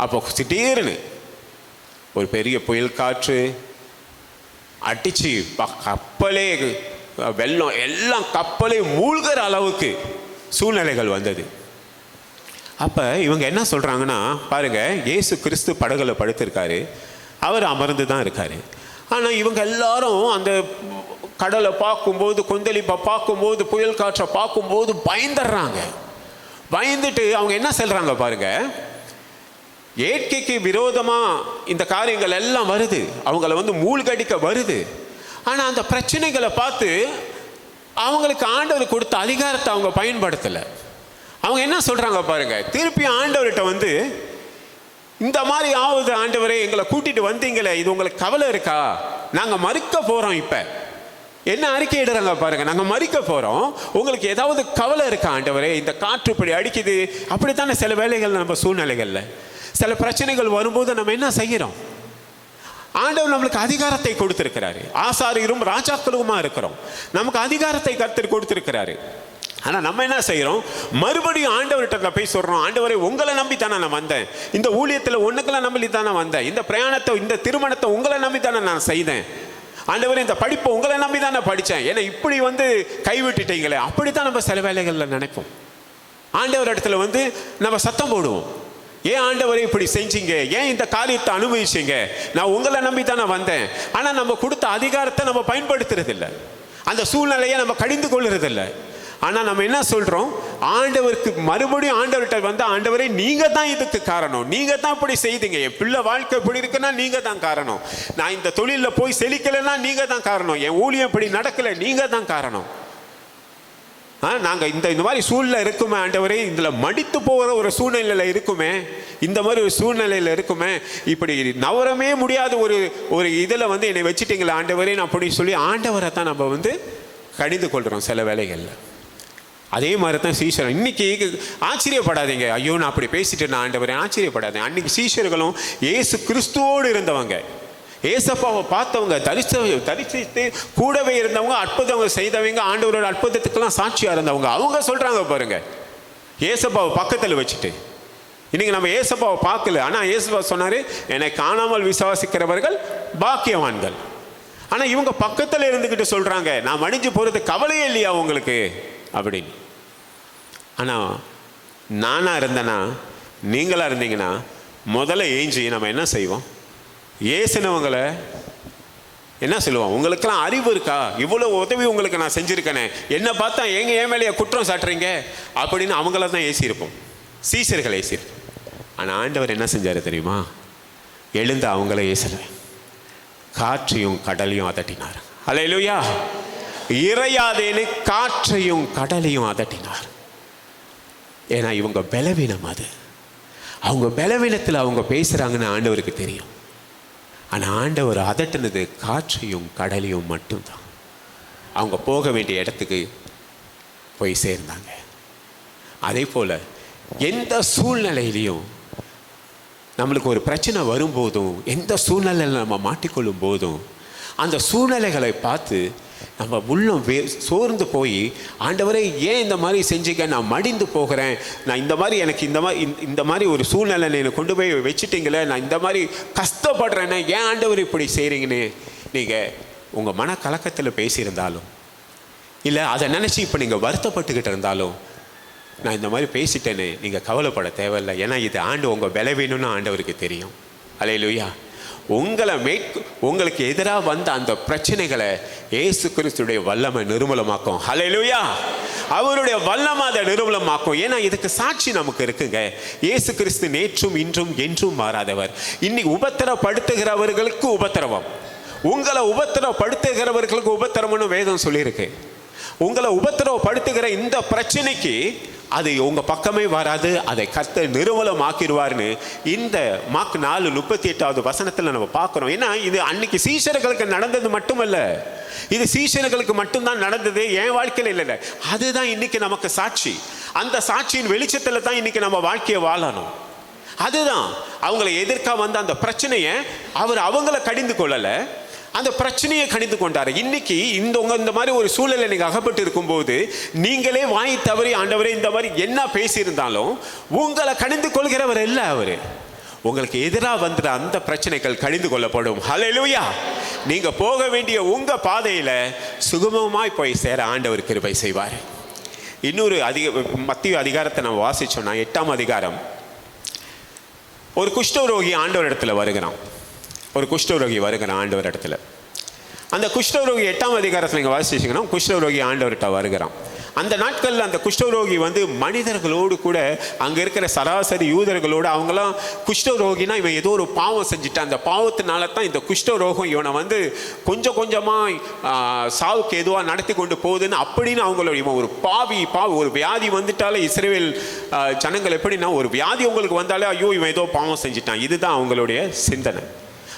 அப்போ திடீர்னு ஒரு பெரிய புயல் காற்று அடிச்சு கப்பலே வெள்ளம் எல்லாம் கப்பலே மூழ்கிற அளவுக்கு சூழ்நிலைகள் வந்தது. அப்போ இவங்க என்ன சொல்கிறாங்கன்னா, பாருங்கள், இயேசு கிறிஸ்து படகுல படுத்திருக்காரு, அவர் அமர்ந்து தான் இருக்கார். ஆனால் இவங்க எல்லாரும் அந்த கடலை பார்க்கும்போது, கொந்தளிப்பை பார்க்கும்போது, புயல் காற்றை பார்க்கும்போது பயந்துடுறாங்க. பயந்துட்டு அவங்க என்ன சொல்கிறாங்க பாருங்கள், இயற்கைக்கு விரோதமாக இந்த காரியங்கள் எல்லாம் வருது, அவங்கள மூழ்கடிக்க வருது. ஆனால் அந்த பிரச்சனைகளை பார்த்து அவங்களுக்கு ஆண்டவர் கொடுத்த அதிகாரத்தை அவங்க பயன்படுத்தலை. அவங்க என்ன சொல்கிறாங்க பாருங்க, திருப்பி ஆண்டவர்கிட்ட இந்த மாதிரி ஆகுது ஆண்டவரே, எங்களை கூட்டிகிட்டு வந்தீங்களே, இது உங்களுக்கு கவலை இருக்கா? நாங்கள் மறுக்க போகிறோம். இப்போ என்ன அறிக்கை இடுறாங்க பாருங்க, நாங்கள் மறுக்க போகிறோம், உங்களுக்கு ஏதாவது கவலை இருக்கா ஆண்டவரே? இந்த காற்று இப்படி அடிக்குது. அப்படித்தானே சில வேலைகள் நம்ம சூழ்நிலைகளில் சில பிரச்சனைகள் வரும்போது நம்ம என்ன செய்கிறோம்? ஆண்டவர் நம்மளுக்கு அதிகாரத்தை கொடுத்திருக்கிறாரு. ஆசாரியரும் ராஜாக்களுமா இருக்கிறோம், நமக்கு அதிகாரத்தை கர்த்தர் கொடுத்திருக்கிறாரு. ஆனால் நம்ம என்ன செய்கிறோம்? மறுபடியும் ஆண்டவர்கிட்ட போய் சொல்கிறோம், ஆண்டவரை உங்களை நம்பி தானே நான் வந்தேன், இந்த ஊழியத்தில் ஒன்றுக்கெல்லாம் நம்பி தானே வந்தேன், இந்த பிரயாணத்தை இந்த திருமணத்தை உங்களை நம்பி தானே நான் செய்தேன், ஆண்டவரே இந்த படிப்பை உங்களை நம்பி தானே படித்தேன், ஏன்னா இப்படி கைவிட்டுட்டீங்களே. அப்படித்தான் நம்ம சில வேலைகளில் நினைப்போம். ஆண்டவர் இடத்துல நம்ம சத்தம் போடுவோம், ஏன் ஆண்டவரை இப்படி செஞ்சீங்க, ஏன் இந்த காரியத்தை அனுபவிச்சீங்க, நான் உங்களை நம்பி தானே வந்தேன். ஆனால் நம்ம கொடுத்த அதிகாரத்தை நம்ம பயன்படுத்துறதில்லை, அந்த சூழ்நிலையை நம்ம கடிந்து கொள்ளுறதில்லை. ஆனால் நம்ம என்ன சொல்கிறோம்? ஆண்டவருக்கு மறுபடியும் ஆண்டவர்கிட்ட ஆண்டவரே நீங்கள் தான் இதுக்கு காரணம், நீங்கள் தான் இப்படி செய்தீங்க, என் பிள்ளை வாழ்க்கை இப்படி இருக்குன்னா நீங்கள் தான் காரணம், நான் இந்த தொழிலில் போய் செழிக்கலைன்னா நீங்கள் தான் காரணம், என் ஊழியம் இப்படி நடக்கலை நீங்கள் தான் காரணம். நாங்கள் இந்த மாதிரி சூழ்நிலை இருக்குமே ஆண்டவரே, இதில் மடித்து போகிற ஒரு சூழ்நிலையில் இருக்குமே, இந்த மாதிரி ஒரு சூழ்நிலையில் இருக்குமே, இப்படி நவரமே முடியாத ஒரு இதில் என்னை வச்சுட்டீங்களா ஆண்டவரே நான் அப்படி சொல்லி ஆண்டவரை தான் நம்ம கடிந்து கொள்கிறோம் சில வேலைகளில். அதே மாதிரி தான் சீஷர்கள். இன்னைக்கு ஆச்சரியப்படாதீங்க, ஐயோ நான் அப்படி பேசிட்டு நான் ஆண்டவரே, ஆச்சரியப்படாதீங்க. அன்னைக்கு சீஷர்களும் இயேசு கிறிஸ்துவோடு இருந்தவங்க, ஏசப்பாவை பார்த்தவங்க, தரிசித்து கூடவே இருந்தவங்க, அற்புதங்க செய்தவங்க, ஆண்டவரோட அற்புதத்துக்கெல்லாம் சாட்சியாக இருந்தவங்க. அவங்க சொல்கிறாங்க பாருங்க, ஏசப்பாவை பக்கத்தில் வச்சுட்டு, இன்னைக்கு நம்ம ஏசப்பாவை பார்க்கல, ஆனால் ஏசப்பா சொன்னார், என்னை காணாமல் விசுவாசிக்கிறவர்கள் பாக்கியவான்கள். ஆனால் இவங்க பக்கத்தில் இருந்துக்கிட்டு சொல்கிறாங்க, நான் மடிஞ்சு போகிறது கவலையே இல்லையா உங்களுக்கு அப்படின்னு. ஆனால் நானாக இருந்தேன்னா, நீங்களாக இருந்தீங்கன்னா முதல்ல ஏஞ்சி நம்ம என்ன செய்வோம்? ஏசினவங்களை என்ன சொல்லுவோம்? உங்களுக்கெல்லாம் அறிவு இருக்கா? இவ்வளோ உதவி உங்களுக்கு நான் செஞ்சுருக்கேனே, என்னை பார்த்தா என் மேலேயே குற்றம் சாட்டுறீங்க அப்படின்னு அவங்கள தான் ஏசியிருப்போம், சீசர்களை ஏசியிருப்போம். ஆனால் ஆண்டவர் என்ன செஞ்சார் தெரியுமா? எழுந்து அவங்கள ஏசலை, காற்றையும் கடலையும் அதட்டினார். அல்லேலூயா. இறையாதேன்னு காற்றையும் கடலையும் அதட்டினார். ஏன்னா இவங்க பலவீனம், அது அவங்க பலவீனத்தில் அவங்க பேசுகிறாங்கன்னு ஆண்டவருக்கு தெரியும். ஆனால் ஆண்டவர் அதட்டினது காற்றையும் கடலையும் மட்டும்தான். அவங்க போக வேண்டிய இடத்துக்கு போய் சேர்ந்தாங்க. அதே போல் எந்த சூழ்நிலையிலையும் நம்மளுக்கு ஒரு பிரச்சனை வரும்போதும், எந்த சூழ்நிலையில் நம்ம மாட்டிக்கொள்ளும் போதும், அந்த சூழ்நிலைகளை பார்த்து நம்ம உள்ளம் சோர்ந்து போய், ஆண்டவரே ஏன் இந்த மாதிரி செஞ்சீங்க, நான் மடிந்து போகிறேன், நான் இந்த மாதிரி எனக்கு இந்த மாதிரி ஒரு சூழ்நிலை என்னை கொண்டு போய் வச்சுட்டீங்களே, நான் இந்த மாதிரி கஷ்டப்படுறேன்னா ஏன் ஆண்டவர் இப்படி செய்கிறீங்கன்னு நீங்கள் உங்கள் மனக்கலக்கத்தில் பேசியிருந்தாலும், இல்லை அதை நினச்சி இப்போ நீங்கள் வருத்தப்பட்டுக்கிட்டு இருந்தாலும், நான் இந்த மாதிரி பேசிட்டேன்னு நீங்கள் கவலைப்பட தேவையில்லை. ஏன்னா இது உங்கள் பலவீனம்னு ஆண்டவருக்கு தெரியும். அல்லேலூயா. உங்களுக்கு எதிராக வந்த அந்த பிரச்சனைகளை இயேசு கிறிஸ்துடைய வல்லமை நிர்மூலமாக்கும். அல்லேலூயா. அவருடைய வல்லமை அதை நிர்மூலமாக்கும். ஏன்னா இதுக்கு சாட்சி நமக்கு இருக்குங்க. இயேசு கிறிஸ்து நேற்றும் இன்றும் என்றும் மாறாதவர். இன்னைக்கு உபத்திரப்படுத்துகிறவர்களுக்கு உபத்திரவம், உங்களை உபத்திரப்படுத்துகிறவர்களுக்கு உபத்திரம்னு வேதம் சொல்லியிருக்கு. உங்களை உபத்திரவப்படுத்துகிற இந்த பிரச்சனைக்கு அது உங்கள் பக்கமே வராது, அதை கர்த்தர் நிர்மூலமாக்கிடுவார்னு இந்த மார்க் 4:38 நம்ம பார்க்குறோம். ஏன்னா இது அன்னைக்கு சீஷர்களுக்கு நடந்தது மட்டுமல்ல, இது சீஷர்களுக்கு மட்டும்தான் நடந்தது, என் வாழ்க்கையில் இல்லை. அதுதான் இன்னைக்கு நமக்கு சாட்சி. அந்த சாட்சியின் வெளிச்சத்தில் தான் இன்னைக்கு நம்ம வாழ்க்கையை வாழணும். அதுதான் அவங்களை எதிர்க்க வந்த அந்த பிரச்சனையை அவங்கள கடிந்து கொள்ளலை, அந்த பிரச்சனையை கணிந்து கொண்டார். இன்னைக்கு இந்த மாதிரி ஒரு சூழலை நீங்கள் அகப்பட்டு இருக்கும்போது, நீங்களே வாய் தவறி ஆண்டவரே இந்த மாதிரி என்ன பேசியிருந்தாலும் உங்களை கணிந்து கொள்கிறவர் இல்லை. அவர் உங்களுக்கு எதிராக வந்துற அந்த பிரச்சனைகள் கணிந்து கொள்ளப்படும். ஹல்லேலூயா. நீங்கள் போக வேண்டிய உங்கள் பாதையில் சுகமமாய் போய் சேர ஆண்டவர் கிருபை செய்வார். இன்னொரு மத்திய அதிகாரத்தை நம்ம வாசிச்சோம்னா 8ஆம் அதிகாரம், ஒரு குஷ்டரோகி ஆண்டவர் இடத்துல வருகிறான். ஒரு குஷ்டரோகி வருகிறான் ஆண்டவர் இடத்துல. அந்த குஷ்டரோகி 8ஆம் அதிகாரத்தில் நீங்கள் வாசிச்சிங்கன்னா, குஷ்டரோகி ஆண்டவர்கிட்ட வருகிறான். அந்த நாட்களில் அந்த குஷ்டரோகி மனிதர்களோடு கூட, அங்கே இருக்கிற சராசரி யூதர்களோடு, அவங்களாம் குஷ்டரோகினா இவன் ஏதோ ஒரு பாவம் செஞ்சுட்டான், அந்த பாவத்தினால தான் இந்த குஷ்டரோகம் இவனை கொஞ்சம் கொஞ்சமாக சாவுக்கு எதுவாக நடத்தி கொண்டு போகுதுன்னு அப்படின்னு அவங்களோட, இவன் ஒரு பாவி ஒரு வியாதி வந்துட்டாலே இஸ்ரவேல் ஜனங்கள் எப்படின்னா, ஒரு வியாதி உங்களுக்கு வந்தாலே ஐயோ இவன் ஏதோ பாவம் செஞ்சுட்டான், இதுதான் அவங்களுடைய சிந்தனை.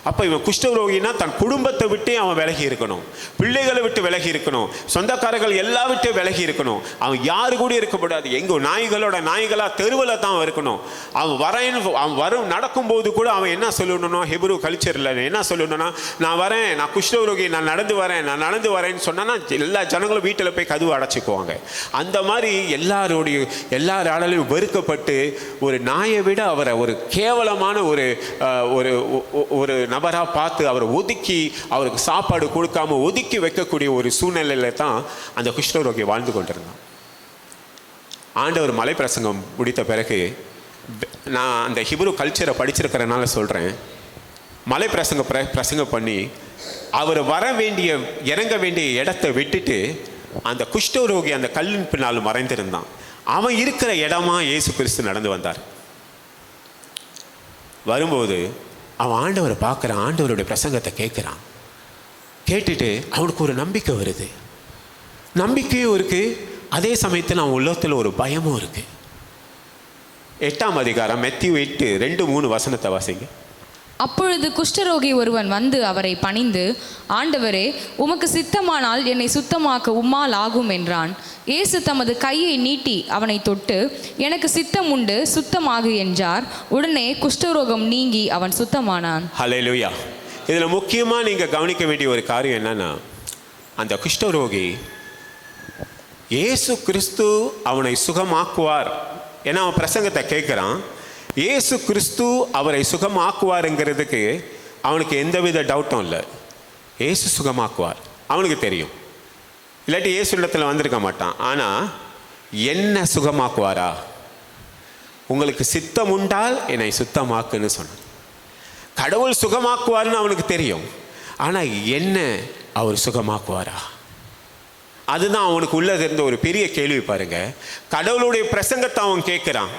அப்போ இவன் குஷ்டரோகினா தன் குடும்பத்தை விட்டே அவன் விலகி இருக்கணும், பிள்ளைகளை விட்டு விலகி இருக்கணும், சொந்தக்காரர்கள் எல்லா விட்டு விலகி இருக்கணும், அவன் யாரு கூட இருக்கக்கூடாது, எங்கோ நாய்களோட நாய்களாக தெருவில் தான் இருக்கணும். அவன் வரும் நடக்கும்போது கூட அவன் என்ன சொல்லணும்னா, ஹெப்ரு கல்ச்சரில் என்ன சொல்லணும்னா, நான் வரேன், நான் குஷ்டரோகி, நான் நடந்து வரேன்னு சொன்னா எல்லா ஜனங்களும் வீட்டில் போய் கதவு அடைச்சிக்குவாங்க. அந்த மாதிரி எல்லாராலையும் வெறுக்கப்பட்டு ஒரு நாயை விட அவரை ஒரு கேவலமான ஒரு நபராக பார்த்து அவரை ஒதுக்கி, அவருக்கு சாப்பாடு கொடுக்காம ஒதுக்கி வைக்கக்கூடிய ஒரு சூழ்நிலையில தான் அந்த குஷ்டரோகி வாழ்ந்து கொண்டிருந்தான். ஆண்டவர் மலை பிரசங்கம் முடித்த பிறகு, நான் அந்த ஹிப்ரு கல்ச்சரை படிச்சிருக்கிறதுனால சொல்கிறேன், மலை பிரசங்கம் பண்ணி அவர் இறங்க வேண்டிய இடத்தை விட்டுட்டு அந்த குஷ்டரோகி அந்த கல்லின் பின்னால் மறைந்திருந்தான். அவன் இருக்கிற இடமா இயேசு கிறிஸ்து நடந்து வந்தார். வரும்போது அவன் ஆண்டவரை பார்க்குறான், ஆண்டவருடைய பிரசங்கத்தை கேட்குறான். கேட்டுட்டு அவனுக்கு ஒரு நம்பிக்கை வருது, நம்பிக்கையும் இருக்குது, அதே சமயத்தில் அவன் உள்ளத்தில் ஒரு பயமும் இருக்குது. 8ஆம் அதிகாரம் மத்தேயு 8:2-3 வாசிங்க. அப்பொழுது குஷ்டரோகி ஒருவன் வந்து அவரை பணிந்து, ஆண்டவரே, உமக்கு சித்தமானால் என்னை சுத்தமாக்க உம்மால் ஆகும் என்றான். இயேசு தமது கையை நீட்டி அவனை தொட்டு, எனக்கு சித்தம் உண்டு, சுத்தமாகு என்றார். உடனே குஷ்டரோகம் நீங்கி அவன் சுத்தமானான். ஹல்லேலூயா. இதில் முக்கியமாக நீங்கள் கவனிக்க வேண்டிய ஒரு காரியம் என்னன்னா, அந்த குஷ்டரோகி இயேசு கிறிஸ்து அவனை சுகமாக்குவார். ஏன்னா அவன் பிரசங்கத்தை கேட்குறான், இயேசு கிறிஸ்து அவரை சுகமாக்குவாருங்கிறதுக்கு அவனுக்கு எந்தவித டவுட்டும் இல்லை. இயேசு சுகமாக்குவார், அவனுக்கு தெரியும். இல்லாட்டி இயேசு இடத்துல வந்திருக்க மாட்டான். ஆனால் என்ன சுகமாக்குவாரா? உங்களுக்கு சித்தம் உண்டால் என்னை சுத்தமாக்குன்னு சொன்னான். கடவுள் சுகமாக்குவார்னு அவனுக்கு தெரியும். ஆனால் என்ன அவர் சுகமாக்குவாரா? அதுதான் அவனுக்கு உள்ளது இருந்த ஒரு பெரிய கேள்வி. பாருங்க, கடவுளுடைய பிரசங்கத்தை அவன் கேட்குறான்.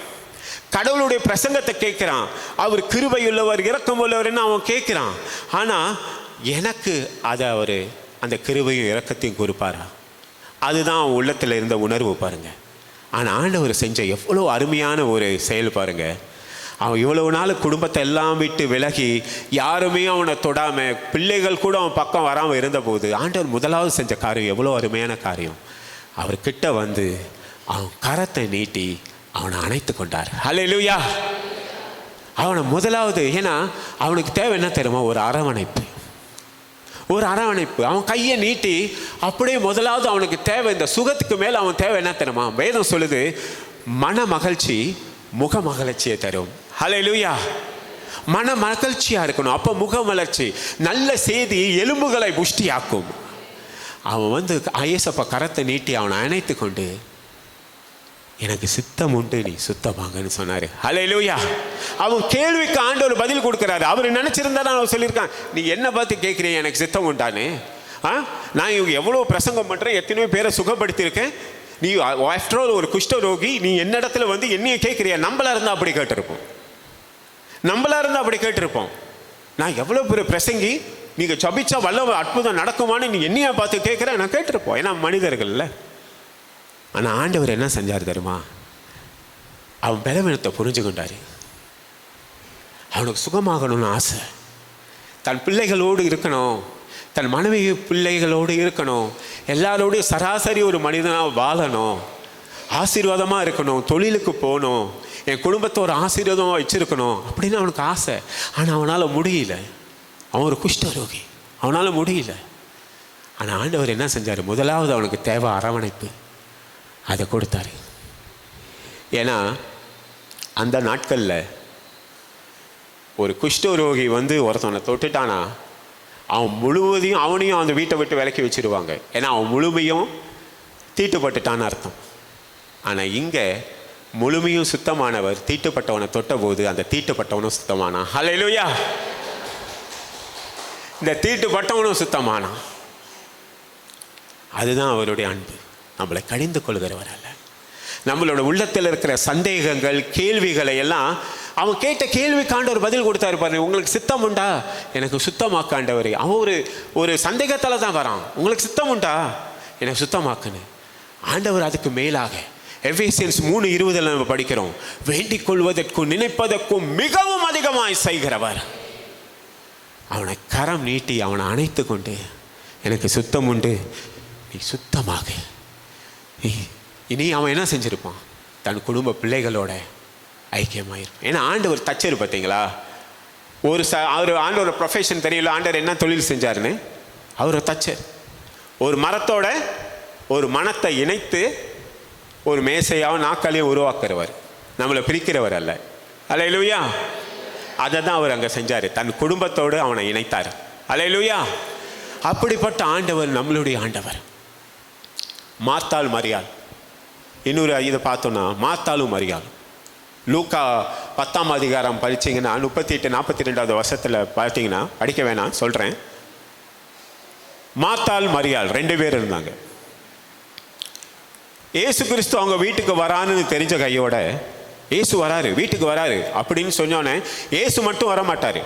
கடவுளுடைய பிரசங்கத்தை கேட்குறான். அவர் கிருபையுள்ளவர், இரக்கம் உள்ளவர்னு அவன் கேட்குறான். ஆனால் எனக்கு அதை அவர் அந்த கிருபையும் இரக்கத்தையும் கொடுப்பாரா? அதுதான் அவன் உள்ளத்தில் இருந்த உணர்வு. பாருங்க. ஆனால் ஆண்டவர் செஞ்ச எவ்வளோ அருமையான ஒரு செயல் பாருங்க. அவன் இவ்வளவு நாள் குடும்பத்தை எல்லாம் விட்டு விலகி யாருமே அவனை தொடாமல், பிள்ளைகள் கூட அவன் பக்கம் வராமல் இருந்தபோது ஆண்டவர் முதலாவது செஞ்ச காரியம் எவ்வளோ அருமையான காரியம். அவர் கிட்ட வந்து அவன் கரத்தை நீட்டி அவனை அணைத்து கொண்டார். ஹல்லேலூயா. அவனை முதலாவது, ஏன்னா அவனுக்கு தேவை என்ன தெரியுமா? ஒரு அரவணைப்பு. ஒரு அரவணைப்பு. அவன் கையை நீட்டி அப்படியே முதலாவது அவனுக்கு தேவை. இந்த சுகத்துக்கு மேலே அவன் தேவை என்ன தெரியுமா? வேதம் சொல்லுது, மன மகிழ்ச்சி முக மகிழ்ச்சியை தரும். ஹல்லேலூயா. மன மகிழ்ச்சியா இருக்கணும். அப்போ முக மலர்ச்சி, நல்ல செய்தி எலும்புகளை புஷ்டியாக்கும். அவன் வந்து ஐயசப்பா கரத்தை நீட்டி அவனை அணைத்து கொண்டு, எனக்கு சித்தம் உண்டு, நீ சுத்தமாங்கன்னு சொன்னாரு. ஹல்லேலூயா. அவன் கேள்விக்கு ஆண்டவர் பதில் கொடுக்குறாரு. அவர் நினைச்சிருந்தா நான் சொல்லியிருக்கான், நீ என்ன பார்த்து கேட்குறீங்க எனக்கு சித்தம் உண்டான்னு? நான் இவங்க எவ்வளோ பிரசங்கம் பண்ணுறேன், எத்தனையோ பேரை சுகப்படுத்தியிருக்கேன். நீ ஆஃப்டர் ஆல் ஒரு குஷ்ட ரோகி, நீ என்னிடத்துல வந்து என்னைய கேட்குறியா? நம்மளா இருந்தால் அப்படி கேட்டிருப்போம். நம்மளா இருந்தால் அப்படி கேட்டிருப்போம். நான் எவ்வளோ பெரிய பிரசங்கி, நீங்கள் ஜபிச்சா வல்ல அற்புதம் நடக்குமான்னு நீ என்னையா பார்த்து கேட்குறேன், நான் கேட்டிருப்போம். ஏன்னா மனிதர்கள்ல. ஆனால் ஆண்டவர் என்ன செஞ்சார் தெரியுமா? அவன் பலவீனத்தை புரிஞ்சு கொண்டாரு. அவனுக்கு சுகமாகணும்னு ஆசை. தன் பிள்ளைகளோடு இருக்கணும், தன் மனைவி பிள்ளைகளோடு இருக்கணும், எல்லாரோடையும் சராசரி ஒரு மனிதனாக வாழணும், ஆசீர்வாதமாக இருக்கணும், தொழிலுக்கு போகணும், என் குடும்பத்தை ஒரு ஆசீர்வாதமாக வச்சுருக்கணும் அப்படின்னு அவனுக்கு ஆசை. ஆனால் அவனால் முடியல. அவன் ஒரு குஷ்டரோகி, அவனால் முடியல. ஆனால் ஆண்டவர் என்ன செஞ்சார்? முதலாவது அவனுக்கு தேவை அரவணைப்பு, அதை கொடுத்தாரு. ஏன்னா அந்த நாட்களில் ஒரு குஷ்டரோகி வந்து ஒருத்தவனை தொட்டுட்டானா அவன் முழுவதையும் அவனையும் அந்த வீட்டை விட்டு விலக்கி வச்சுருவாங்க. ஏன்னா அவன் முழுமையும் தீட்டுப்பட்டுட்டான்னு அர்த்தம். ஆனால் இங்கே முழுமையும் சுத்தமானவர் தீட்டுப்பட்டவனை தொட்ட போது அந்த தீட்டுப்பட்டவனும் சுத்தமானான். ஹல்லேலூயா. இந்த தீட்டுப்பட்டவனும் சுத்தமானான். அதுதான் அவருடைய அன்பு. நம்மளை கடிந்து கொள்கிறவர் அல்ல. நம்மளோட உள்ளத்தில் இருக்கிற சந்தேகங்கள், கேள்விகளை எல்லாம் அவன் கேட்ட கேள்விக்காண்ட ஒரு பதில் கொடுத்தாரு பாருங்க. உங்களுக்கு சித்தம் உண்டா? எனக்கு சுத்தமாக்காண்டவர். அவன் ஒரு சந்தேகத்தால் தான் வரான். உங்களுக்கு சித்தம் உண்டா? எனக்கு சுத்தமாக்குன்னு. ஆண்டவர் அதுக்கு மேலாக எபேசியன்ஸ் 3:20 நம்ம படிக்கிறோம், வேண்டிக் கொள்வதற்கும் நினைப்பதற்கும் மிகவும் அதிகமாய் செய்கிறவர். அவனை கரம் நீட்டி அவனை அணைத்து கொண்டு, எனக்கு சுத்தம் உண்டு, நீ சுத்தமாக. இனி அவன் என்ன செஞ்சிருப்பான்? தன் குடும்ப பிள்ளைகளோட ஐக்கியமாயிருப்பான். ஏன்னா ஆண்டவர் தச்சர். பார்த்தீங்களா? அவர் ஆண்டவர் ப்ரொஃபஷன் தெரியல, ஆண்டவர் என்ன தொழில் செஞ்சாருன்னு. அவர் தச்சர். ஒரு மரத்தோட ஒரு மனத்தை இணைத்து ஒரு மேசையாவும் நாக்காலையும் உருவாக்குறவர், நம்மளை பிரிக்கிறவர் அல்ல. ஹல்லேலூயா. அதை தான் அவர் அங்கே செஞ்சார். தன் குடும்பத்தோடு அவனை இணைத்தார். ஹல்லேலூயா. அப்படிப்பட்ட ஆண்டவர் நம்மளுடைய ஆண்டவர். மார்த்தாள் மரியாள், இன்னொரு இதை பார்த்தோன்னா மார்த்தாளும் மரியாள். லூக்கா 10ஆம் அதிகாரம் படிச்சிங்கன்னா 38-42 வருஷத்தில் பார்த்தீங்கன்னா, படிக்க வேணாம் சொல்கிறேன். மார்த்தாள் மரியாள் 2 பேர் இருந்தாங்க. ஏசு கிறிஸ்து அவங்க வீட்டுக்கு வரான்னு தெரிஞ்ச கையோட, ஏசு வராரு, வீட்டுக்கு வராரு அப்படின்னு சொன்னோன்னே ஏசு மட்டும் வர மாட்டார்.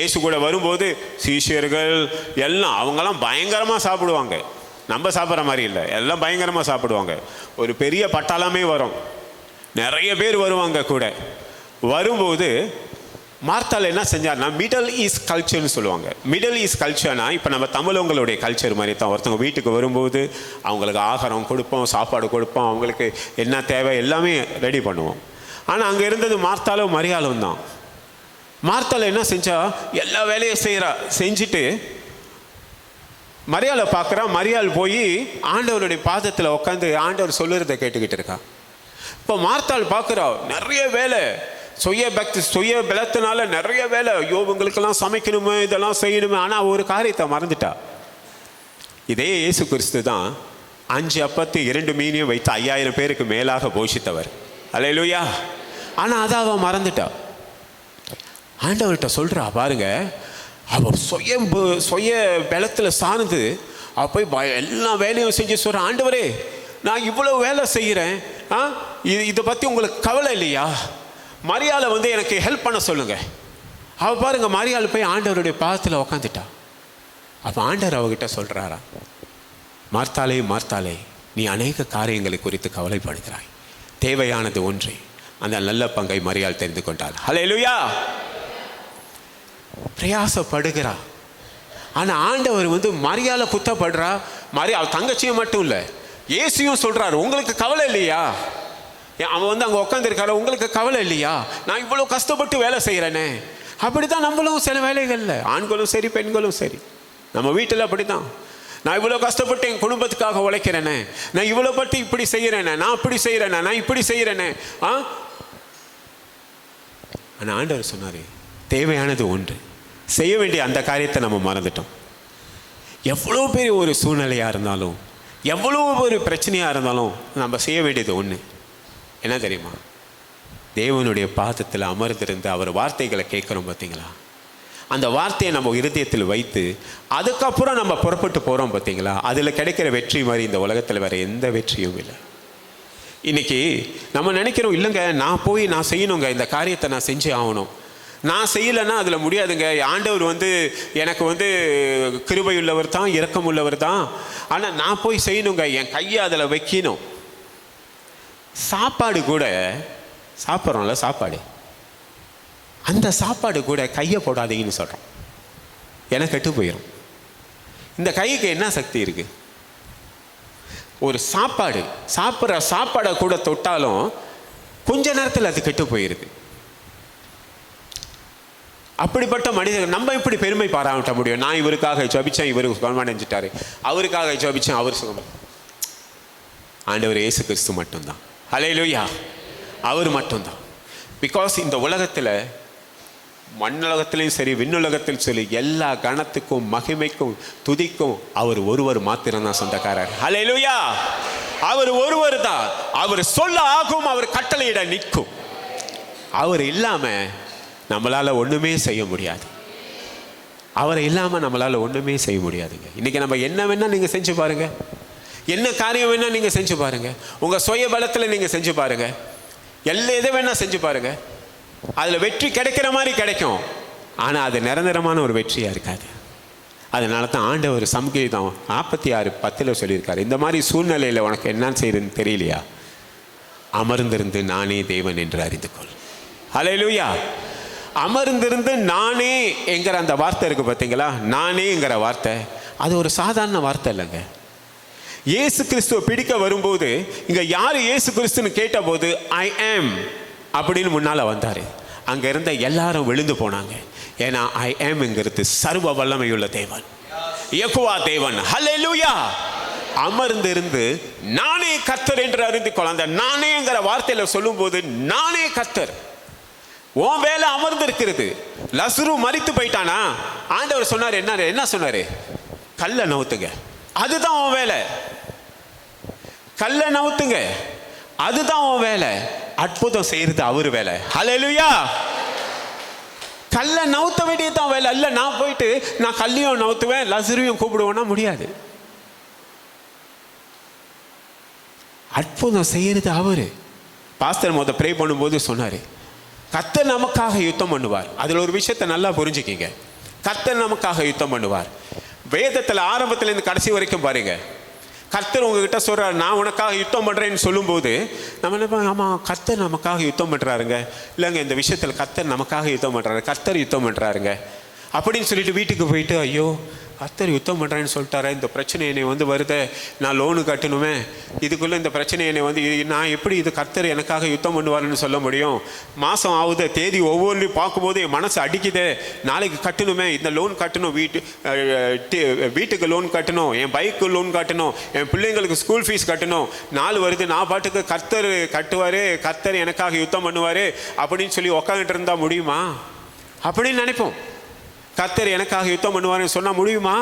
ஏசு கூட வரும்போது சீஷியர்கள் எல்லாம் அவங்கெல்லாம் பயங்கரமாக சாப்பிடுவாங்க. நம்ம சாப்பிட்ற மாதிரி இல்லை, எல்லாம் பயங்கரமாக சாப்பிடுவாங்க. ஒரு பெரிய பட்டாளமே வரும், நிறைய பேர் வருவாங்க. கூட வரும்போது மார்த்தாள் என்ன செஞ்சார்னா, மிடில் ஈஸ்ட் கல்ச்சர்னு சொல்லுவாங்க. மிடில் ஈஸ்ட் கல்ச்சர்னா இப்போ நம்ம தமிழங்களுடைய கல்ச்சர் மாதிரி தான். ஒருத்தவங்க வீட்டுக்கு வரும்போது அவங்களுக்கு ஆகாரம் கொடுப்போம், சாப்பாடு கொடுப்போம், அவங்களுக்கு என்ன தேவை எல்லாமே ரெடி பண்ணுவோம். ஆனால் அங்கே இருந்தது மார்த்தாளும் மரியாளும் தான். மார்த்தாள் என்ன செஞ்சா, எல்லா வேலையும் செஞ்சுட்டு மரியாளை பார்க்குறா. மரியாள் போய் ஆண்டவருடைய பாதத்தில் உட்காந்து ஆண்டவர் சொல்லுறதை கேட்டுக்கிட்டு இருக்கா. இப்போ மார்த்தாள் பார்க்குறா, நிறைய வேலை சுய பலத்தினால நிறைய வேலை, ஐயோ இவங்களுக்கெல்லாம் சமைக்கணுமே, இதெல்லாம் செய்யணுமே. ஆனால் ஒரு காரியத்தை மறந்துட்டா. இதே இயேசு கிறிஸ்து தான் 5 அப்பத்து 2 மீனையும் வைத்து 5000 பேருக்கு மேலாக போஷித்தவர். அல்லேலூயா. ஆனால் அதை அவன் மறந்துட்டா. ஆண்டவர்கிட்ட சொல்கிறா பாருங்க, அவள் சுய பலத்தில் சார்ந்து அவள் போய் எல்லா வேலையும் செஞ்சு சொல்கிற, ஆண்டவரே நான் இவ்வளோ வேலை செய்கிறேன், இதை பற்றி உங்களுக்கு கவலை இல்லையா? மரியாதை வந்து எனக்கு ஹெல்ப் பண்ண சொல்லுங்க. அவள் பாருங்க, மரியாதை போய் ஆண்டவருடைய பாதத்தில் உக்காந்துட்டா. அப்போ ஆண்டவர் அவகிட்ட சொல்கிறாரா, மார்த்தாலே மார்த்தாலே, நீ அநேக காரியங்களை குறித்து கவலைப்படுகிறாய், தேவையானது ஒன்றே, அந்த நல்ல பங்கை மரியாள் தெரிந்து கொண்டாள். ஹல்லேலூயா. பிரயாசப்படுகிறா. ஆனால் ஆண்டவர் வந்து மரியாதை குத்தப்படுறா. மரியாள் தங்கச்சியும் மட்டும் இல்லை, இயேசுவும் சொல்கிறாரு, உங்களுக்கு கவலை இல்லையா? அவன் வந்து அங்கே உட்காந்துருக்காரு, உங்களுக்கு கவலை இல்லையா? நான் இவ்வளோ கஷ்டப்பட்டு வேலை செய்கிறேனே. அப்படி தான் நம்மளும் சில வேலைகளில், ஆண்களும் சரி பெண்களும் சரி, நம்ம வீட்டில் அப்படி தான். நான் இவ்வளோ கஷ்டப்பட்டு என் குடும்பத்துக்காக உழைக்கிறேனே, நான் இவ்வளோ பட்டு இப்படி செய்கிறேனே, நான் அப்படி செய்கிறேனே, நான் இப்படி செய்கிறேனே. ஆனால் ஆண்டவர் சொன்னார், தேவையானது ஒன்று, செய்ய வேண்டிய அந்த காரியத்தை நம்ம மறந்துட்டோம். எவ்வளோ பெரிய ஒரு சூழ்நிலையாக இருந்தாலும், எவ்வளோ ஒரு பிரச்சனையாக இருந்தாலும் நம்ம செய்ய வேண்டியது ஒன்று, என்ன தெரியுமா? தேவனுடைய பாதத்தில் அமர்ந்திருந்து அவர் வார்த்தைகளை கேட்குறோம் பார்த்தீங்களா? அந்த வார்த்தையை நம்ம இருதயத்தில் வைத்து அதுக்கப்புறம் நம்ம புறப்பட்டு போகிறோம் பார்த்தீங்களா? அதில் கிடைக்கிற வெற்றி மாதிரி இந்த உலகத்தில் வேறு எந்த வெற்றியும் இல்லை. இன்றைக்கி நம்ம நினைக்கிறோம், இல்லைங்க நான் போய் நான் செய்யணுங்க, இந்த காரியத்தை நான் செஞ்சு ஆகணும், நான் செய்யலைன்னா அதில் முடியாதுங்க, ஆண்டவர் வந்து எனக்கு வந்து கிருபை உள்ளவர் தான், இரக்கம் உள்ளவர் தான், ஆனால் நான் போய் செய்யணுங்க, என் கையை அதில் வைக்கணும். சாப்பாடு கூட சாப்பிட்றோம்ல, சாப்பாடு, அந்த சாப்பாடு கூட கையை போடாதீங்கன்னு சொல்கிறோம், எனக்கு கெட்டு போயிடும். இந்த கைக்கு என்ன சக்தி இருக்குது? ஒரு சாப்பாடு சாப்பிட்ற சாப்பாடை கூட தொட்டாலும் கொஞ்ச நேரத்தில் அது கெட்டு போயிருக்கு. அப்படிப்பட்ட மனிதர்கள் நம்ம இப்படி பெருமை பாராட்ட முடியும்? நான் இவருக்காக ஜபிச்சேன், இவருக்கு சுகமடைஞ்சிட்டாரு, அவருக்காக ஜபிச்சேன், அவர் சுகம். ஆண்டவர் இயேசு கிறிஸ்து மட்டும்தான். ஹல்லேலூயா. அவர் மட்டும்தான். பிகாஸ் இந்த உலகத்தில், மண்ணுலகத்திலையும் சரி விண்ணுலகத்திலும் சரி, எல்லா கணத்துக்கும் மகிமைக்கும் துதிக்கும் அவர் ஒருவர் மாத்திரம்தான் சொந்தக்காரர். ஹல்லேலூயா. அவர் ஒருவர் தான். அவர் சொல்ல ஆகும், அவர் கட்டளையிட நிற்கும். அவர் இல்லாமல் நம்மளால் ஒன்றுமே செய்ய முடியாது. அவரை இல்லாமல் நம்மளால் ஒன்றுமே செய்ய முடியாதுங்க. இன்றைக்கி நம்ம என்ன வேணால் நீங்கள் செஞ்சு பாருங்கள், என்ன காரியம் வேணால் நீங்கள் செஞ்சு பாருங்கள், உங்கள் சுய பலத்தில் நீங்கள் செஞ்சு பாருங்கள், எதை வேணால் செஞ்சு பாருங்கள், அதில் வெற்றி கிடைக்கிற மாதிரி கிடைக்கும். ஆனால் அது நிரந்தரமான ஒரு வெற்றியாக இருக்காது. அதனால தான் ஆண்டவர் சங்கீதம் 46:10 சொல்லியிருக்காரு, இந்த மாதிரி சூழ்நிலையில் உனக்கு என்ன செய்யுதுன்னு தெரியலையா, அமர்ந்திருந்து நானே தேவன் என்று அறிந்து கொள். ஹல்லேலூயா. அமர்ந்திருந்து நானே என்கிற அந்த வார்த்தை இருக்குது பார்த்தீங்களா? நானேங்கிற வார்த்தை அது ஒரு சாதாரண வார்த்தை இல்லைங்க. இயேசு கிறிஸ்துவை பிடிக்க வரும்போது இங்கே யார் இயேசு கிறிஸ்துன்னு கேட்டபோது ஐ ஆம் அப்படின்னு முன்னால் வந்தார். அங்கே இருந்த எல்லாரும் விழுந்து போனாங்க. ஏன்னா ஐ ஆம்ங்கிறது சர்வ வல்லமையுள்ள தேவன், யெகோவா தேவன். ஹல்லேலூயா. அமர்ந்திருந்து நானே கர்த்தர் என்று அறிந்து கொள். அந்த நானேங்கிற வார்த்தையில் சொல்லும்போது நானே கர்த்தர். உன் வேலை அமர்ந்திருக்கிறது. லசரு மரித்து போயிட்டானா? ஆண்டவர் சொன்னார், என்ன சொன்னாரு? கல்லை நவுத்துங்க, அதுதான் உன் வேலை. கல்லை நவுத்துங்க, அதுதான் உன் வேலை. அற்புதம் செய்யறது அவரு வேலை. ஹல்லேலூயா. கல்லை நவுத்த வேண்டியதுதான் வேலை. இல்லை நான் போயிட்டு நான் கல்லையும் நவுத்துவேன் லசருவையும் கூப்பிடுவேன்னா முடியாது. அற்புதம் செய்யறது அவரு. பாஸ்டர் மொதல் ப்ரே பண்ணும்போது சொன்னாரு, கர்த்தர் நமக்காக யுத்தம் பண்ணுவார். அதில் ஒரு விஷயத்தை நல்லா புரிஞ்சுக்கிங்க. கர்த்தர் நமக்காக யுத்தம் பண்ணுவார். வேதத்தில் ஆரம்பத்திலேருந்து கடைசி வரைக்கும் பாருங்க, கர்த்தர் உங்ககிட்ட சொல்கிறார், நான் உனக்காக யுத்தம் பண்ணுறேன்னு சொல்லும்போது நம்ம என்ன, ஆமாம் கர்த்தர் நமக்காக யுத்தம் பண்ணுறாருங்க, இல்லைங்க இந்த விஷயத்தில் கர்த்தர் நமக்காக யுத்தம் பண்ணுறாரு, கர்த்தர் யுத்தம் பண்ணுறாருங்க அப்படின்னு சொல்லிட்டு வீட்டுக்கு போயிட்டு ஐயோ கர்த்தர் யுத்தம் பண்ணுறேன்னு சொல்லிட்டாரே, இந்த பிரச்சனை என்னை வந்து வருதே, நான் லோனு கட்டணுமே, இதுக்குள்ளே இந்த பிரச்சனை என்னை வந்து நான் எப்படி இது கர்த்தர் எனக்காக யுத்தம் பண்ணுவாருன்னு சொல்ல முடியும்? மாதம் ஆகுது, தேதி ஒவ்வொன்றையும் பார்க்கும்போது என் மனசு அடிக்குதே, நாளைக்கு கட்டணுமே, இந்த லோன் கட்டணும், வீட்டுக்கு லோன் கட்டணும், என் பைக்கு லோன் கட்டணும், என் பிள்ளைங்களுக்கு ஸ்கூல் ஃபீஸ் கட்டணும், நாள் வருது, நான் பாட்டுக்கு கர்த்தர் கட்டுவார், கர்த்தர் எனக்காக யுத்தம் பண்ணுவார் அப்படின்னு சொல்லி உக்காந்துட்டு இருந்தால் முடியுமா? அப்படின்னு நினைப்போம். கர்த்தர் எனக்காக யுத்தம் பண்ணுவாருன்னு சொன்னால் முடியுமா?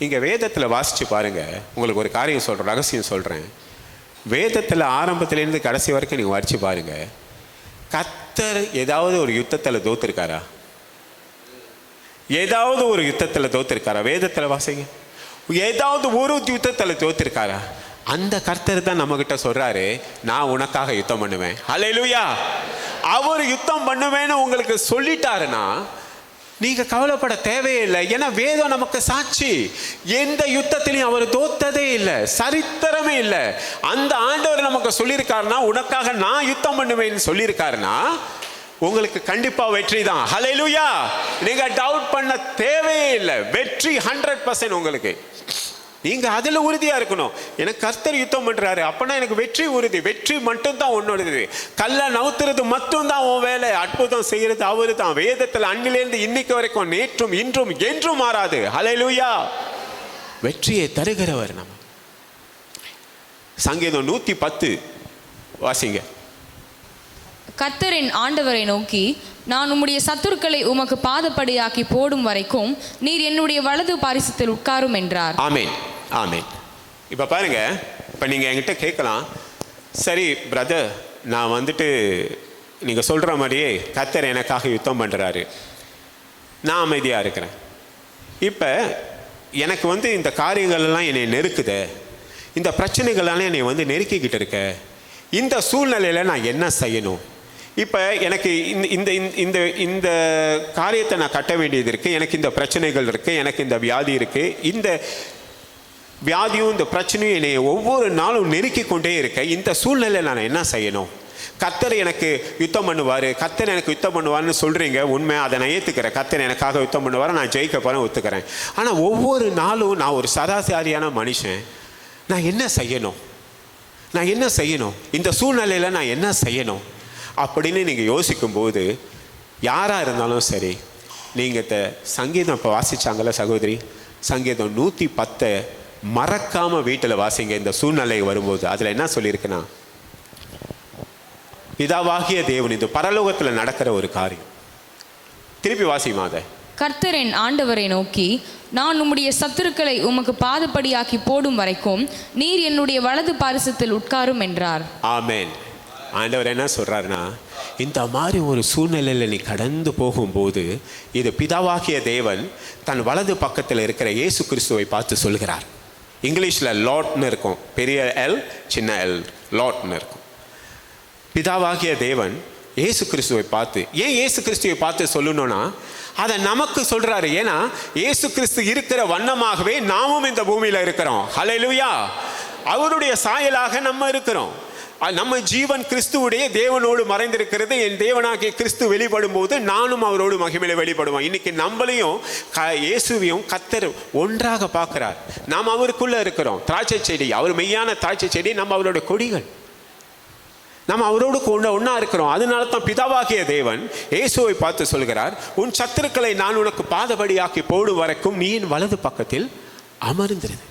இங்கே வேதத்தில் வாசித்து பாருங்கள். உங்களுக்கு ஒரு காரியம் சொல்கிறேன், ரகசியம் சொல்கிறேன். வேதத்தில் ஆரம்பத்துலேருந்து கடைசி வரைக்கும் நீங்கள் வாசித்து பாருங்கள். கர்த்தர் ஏதாவது ஒரு யுத்தத்தில் தோத்துருக்காரா? ஏதாவது ஒரு யுத்தத்தில் தோத்துருக்காரா? வேதத்தில் வாசிங்க. ஏதாவது ஒரு யுத்தத்தில் தோத்துருக்காரா? அந்த கர்த்தர் தான் நம்மகிட்ட சொல்கிறாரு, நான் உனக்காக யுத்தம் பண்ணுவேன். ஹல்லேலூயா. அவர் யுத்தம் பண்ணுவேன்னு உங்களுக்கு சொல்லிட்டாருன்னா நீங்க கவலைப்பட தேவையில்லை. ஏன்னா வேதம் நமக்கு சாட்சி. எந்த யுத்தத்திலையும் அவர் தோத்ததே இல்லை, சரித்திரமே இல்லை. அந்த ஆண்டவர் நமக்கு சொல்லியிருக்காருன்னா, உனக்காக நான் யுத்தம் பண்ணுவேன்னு சொல்லியிருக்காருன்னா உங்களுக்கு கண்டிப்பா வெற்றி தான். ஹல்லேலூயா. நீங்க டவுட் பண்ண தேவையே இல்லை. வெற்றி 100% உங்களுக்கு. நீங்க அதுல உறுதியா இருக்கணும். எனக்கு கர்த்தர் யுத்தம் பண்றாரு, அப்பனா எனக்கு வெற்றி உறுதி. வெற்றி மட்டும்தான் உன்னோடது. கல்ல நவுத்துறது மட்டும்தான் உன் வேலை. அற்புதம் செய்யறது அவரு தான். வேதத்துல அன்னிலிருந்து இன்னைக்கு வரைக்கும், நேற்றும் இன்றும் என்றும் மாறாது. ஹல்லேலூயா. வெற்றியை தருகிறவர் நம்ம. சங்கீதம் 110 வாசிங்க. கர்த்தரின் ஆண்டவரை நோக்கி, நான் உம்முடைய சத்துருக்களை உமக்கு பாதப்படியாக்கி போடும் வரைக்கும் நீர் என்னுடைய வலது பாரிசத்தில் உட்காரும் என்றார். ஆமென், ஆமென். இப்போ பாருங்க, இப்போ நீங்கள் என்கிட்ட கேட்கலாம், சரி பிரதர், நான் வந்துட்டு நீங்கள் சொல்கிற மாதிரியே கர்த்தர் எனக்காக யுத்தம் பண்ணுறாரு, நான் அமைதியாக இருக்கிறேன். இப்போ எனக்கு வந்து இந்த காரியங்கள்லாம் என்னை நெருக்குது, இந்த பிரச்சனைகள்லாம் என்னை வந்து நெருக்கிக்கிட்டு இருக்க, இந்த சூழ்நிலையில் நான் என்ன செய்யணும்? இப்போ எனக்கு இந்த இந்த இந்த காரியத்தை நான் கட்ட வேண்டியது இருக்குது, எனக்கு இந்த பிரச்சனைகள் இருக்குது, எனக்கு இந்த வியாதி இருக்குது, இந்த வியாதியும் இந்த பிரச்சனையும் என்னை ஒவ்வொரு நாளும் நெருக்கி கொண்டே இருக்க, இந்த சூழ்நிலையில் நான் என்ன செய்யணும்? கர்த்தர் எனக்கு யுத்தம் பண்ணுவார், கர்த்தர் எனக்கு யுத்தம் பண்ணுவார்னு சொல்கிறீங்க, உண்மை, அதை நான் ஏற்றுக்கிறேன். கர்த்தர் எனக்காக யுத்தம் பண்ணுவார், நான் ஜெயிக்க போகிறேன், ஒத்துக்கிறேன். ஆனால் ஒவ்வொரு நாளும் நான் ஒரு சராசரியான மனுஷன், நான் என்ன செய்யணும்? நான் என்ன செய்யணும்? இந்த சூழ்நிலையில் நான் என்ன செய்யணும் அப்படின்னு நீங்கள் யோசிக்கும்போது, யாராக இருந்தாலும் சரி, நீங்கள் இந்த சங்கீதம் இப்போ வாசித்தாங்கள்ல சகோதரி, சங்கீதம் 110 மறக்காமல் வீட்டில் வாசிங்க. இந்த சூழ்நிலை வரும்போது அதில் என்ன சொல்லியிருக்குன்னா, பிதாவாகிய தேவன், இது பரலோகத்தில் நடக்கிற ஒரு காரியம். திருப்பி வாசிமா அதை. கர்த்தரின் ஆண்டவரை நோக்கி, நான் உம்முடைய சத்துருக்களை உமக்கு பாதப்படியாக்கி போடும் வரைக்கும் நீர் என்னுடைய வலது பாரிசத்தில் உட்காரும் என்றார். ஆமென். ஆண்டவர் என்ன சொல்கிறாருன்னா, இந்த மாதிரி ஒரு சூழ்நிலையில் நீ கடந்து போகும்போது, இது பிதாவாகிய தேவன் தன் வலது பக்கத்தில் இருக்கிற இயேசு கிறிஸ்துவை பார்த்து சொல்கிறார். இங்கிலீஷில் லார்ட்னு இருக்கும், பெரிய எல் சின்ன எல், லார்ட்னு இருக்கும். பிதாவாகிய தேவன் இயேசு கிறிஸ்துவை பார்த்து, ஏன் இயேசு கிறிஸ்துவை பார்த்து சொல்லணும்னா, அதை நமக்கு சொல்கிறாரு. ஏன்னா இயேசு கிறிஸ்து இருக்கிற வண்ணமாகவே நாமும் இந்த பூமியில் இருக்கிறோம். ஹல்லேலூயா. அவருடைய சாயலாக நம்ம இருக்கிறோம். நம்ம ஜீவன் கிறிஸ்துவுடைய தேவனோடு மறைந்திருக்கிறது. என் தேவனாகிய கிறிஸ்து வெளிப்படும் போது நானும் அவரோடு மகிமையில வெளிப்படுவோம். இன்னைக்கு நம்மளையும் இயேசுவையும் கர்த்தர் ஒன்றாக பார்க்கிறார். நாம் அவருக்குள்ள இருக்கிறோம். திராட்சை செடி, அவர் மெய்யான திராட்சை செடி, நம்ம அவரோட கொடிகள். நம்ம அவரோடு ஒன்றா இருக்கிறோம். அதனால தான் பிதாவாகிய தேவன் இயேசுவை பார்த்து சொல்கிறார், உன் சத்துருக்களை நான் உனக்கு பாதபடியாக்கி போடும் வரைக்கும் நீ என் வலது பக்கத்தில் அமர்ந்திருது.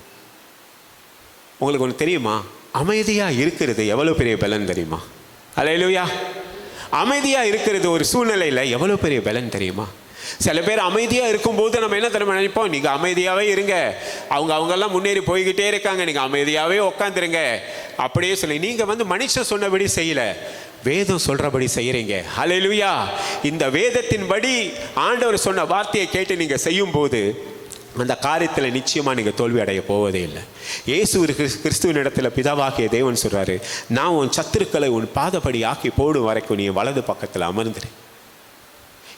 உங்களுக்கு ஒன்று தெரியுமா? அமைதியாக இருக்கிறது எவ்வளோ பெரிய பலன் தெரியுமா? அல்லேலூயா. அமைதியாக இருக்கிறது ஒரு சூழ்நிலையில் எவ்வளோ பெரிய பலன் தெரியுமா? சில பேர் அமைதியாக இருக்கும்போது நம்ம என்ன தெரியுமா நினைப்போம், நீங்கள் அமைதியாகவே இருங்க, அவங்கெல்லாம் முன்னேறி போய்கிட்டே இருக்காங்க, நீங்கள் அமைதியாகவே உட்காந்துருங்க அப்படியே சொல்லி, நீங்கள் வந்து மனுஷன் சொன்னபடி செய்யலை, வேதம் சொல்கிறபடி செய்கிறீங்க. ஹல்லேலூயா. இந்த வேதத்தின்படி ஆண்டவர் சொன்ன வார்த்தையை கேட்டு நீங்கள் செய்யும்போது அந்த காரியத்தில் நிச்சயமாக நீங்கள் தோல்வி அடைய போவதே இல்லை. இயேசு கிறிஸ்துவின் இடத்துல பிதாவாகிய தேவன் சொல்கிறாரு, நான் உன் சத்துருக்களை உன் பாதப்படி ஆக்கி போடும் வரைக்கும் நீ வலது பக்கத்தில் அமர்ந்துரு.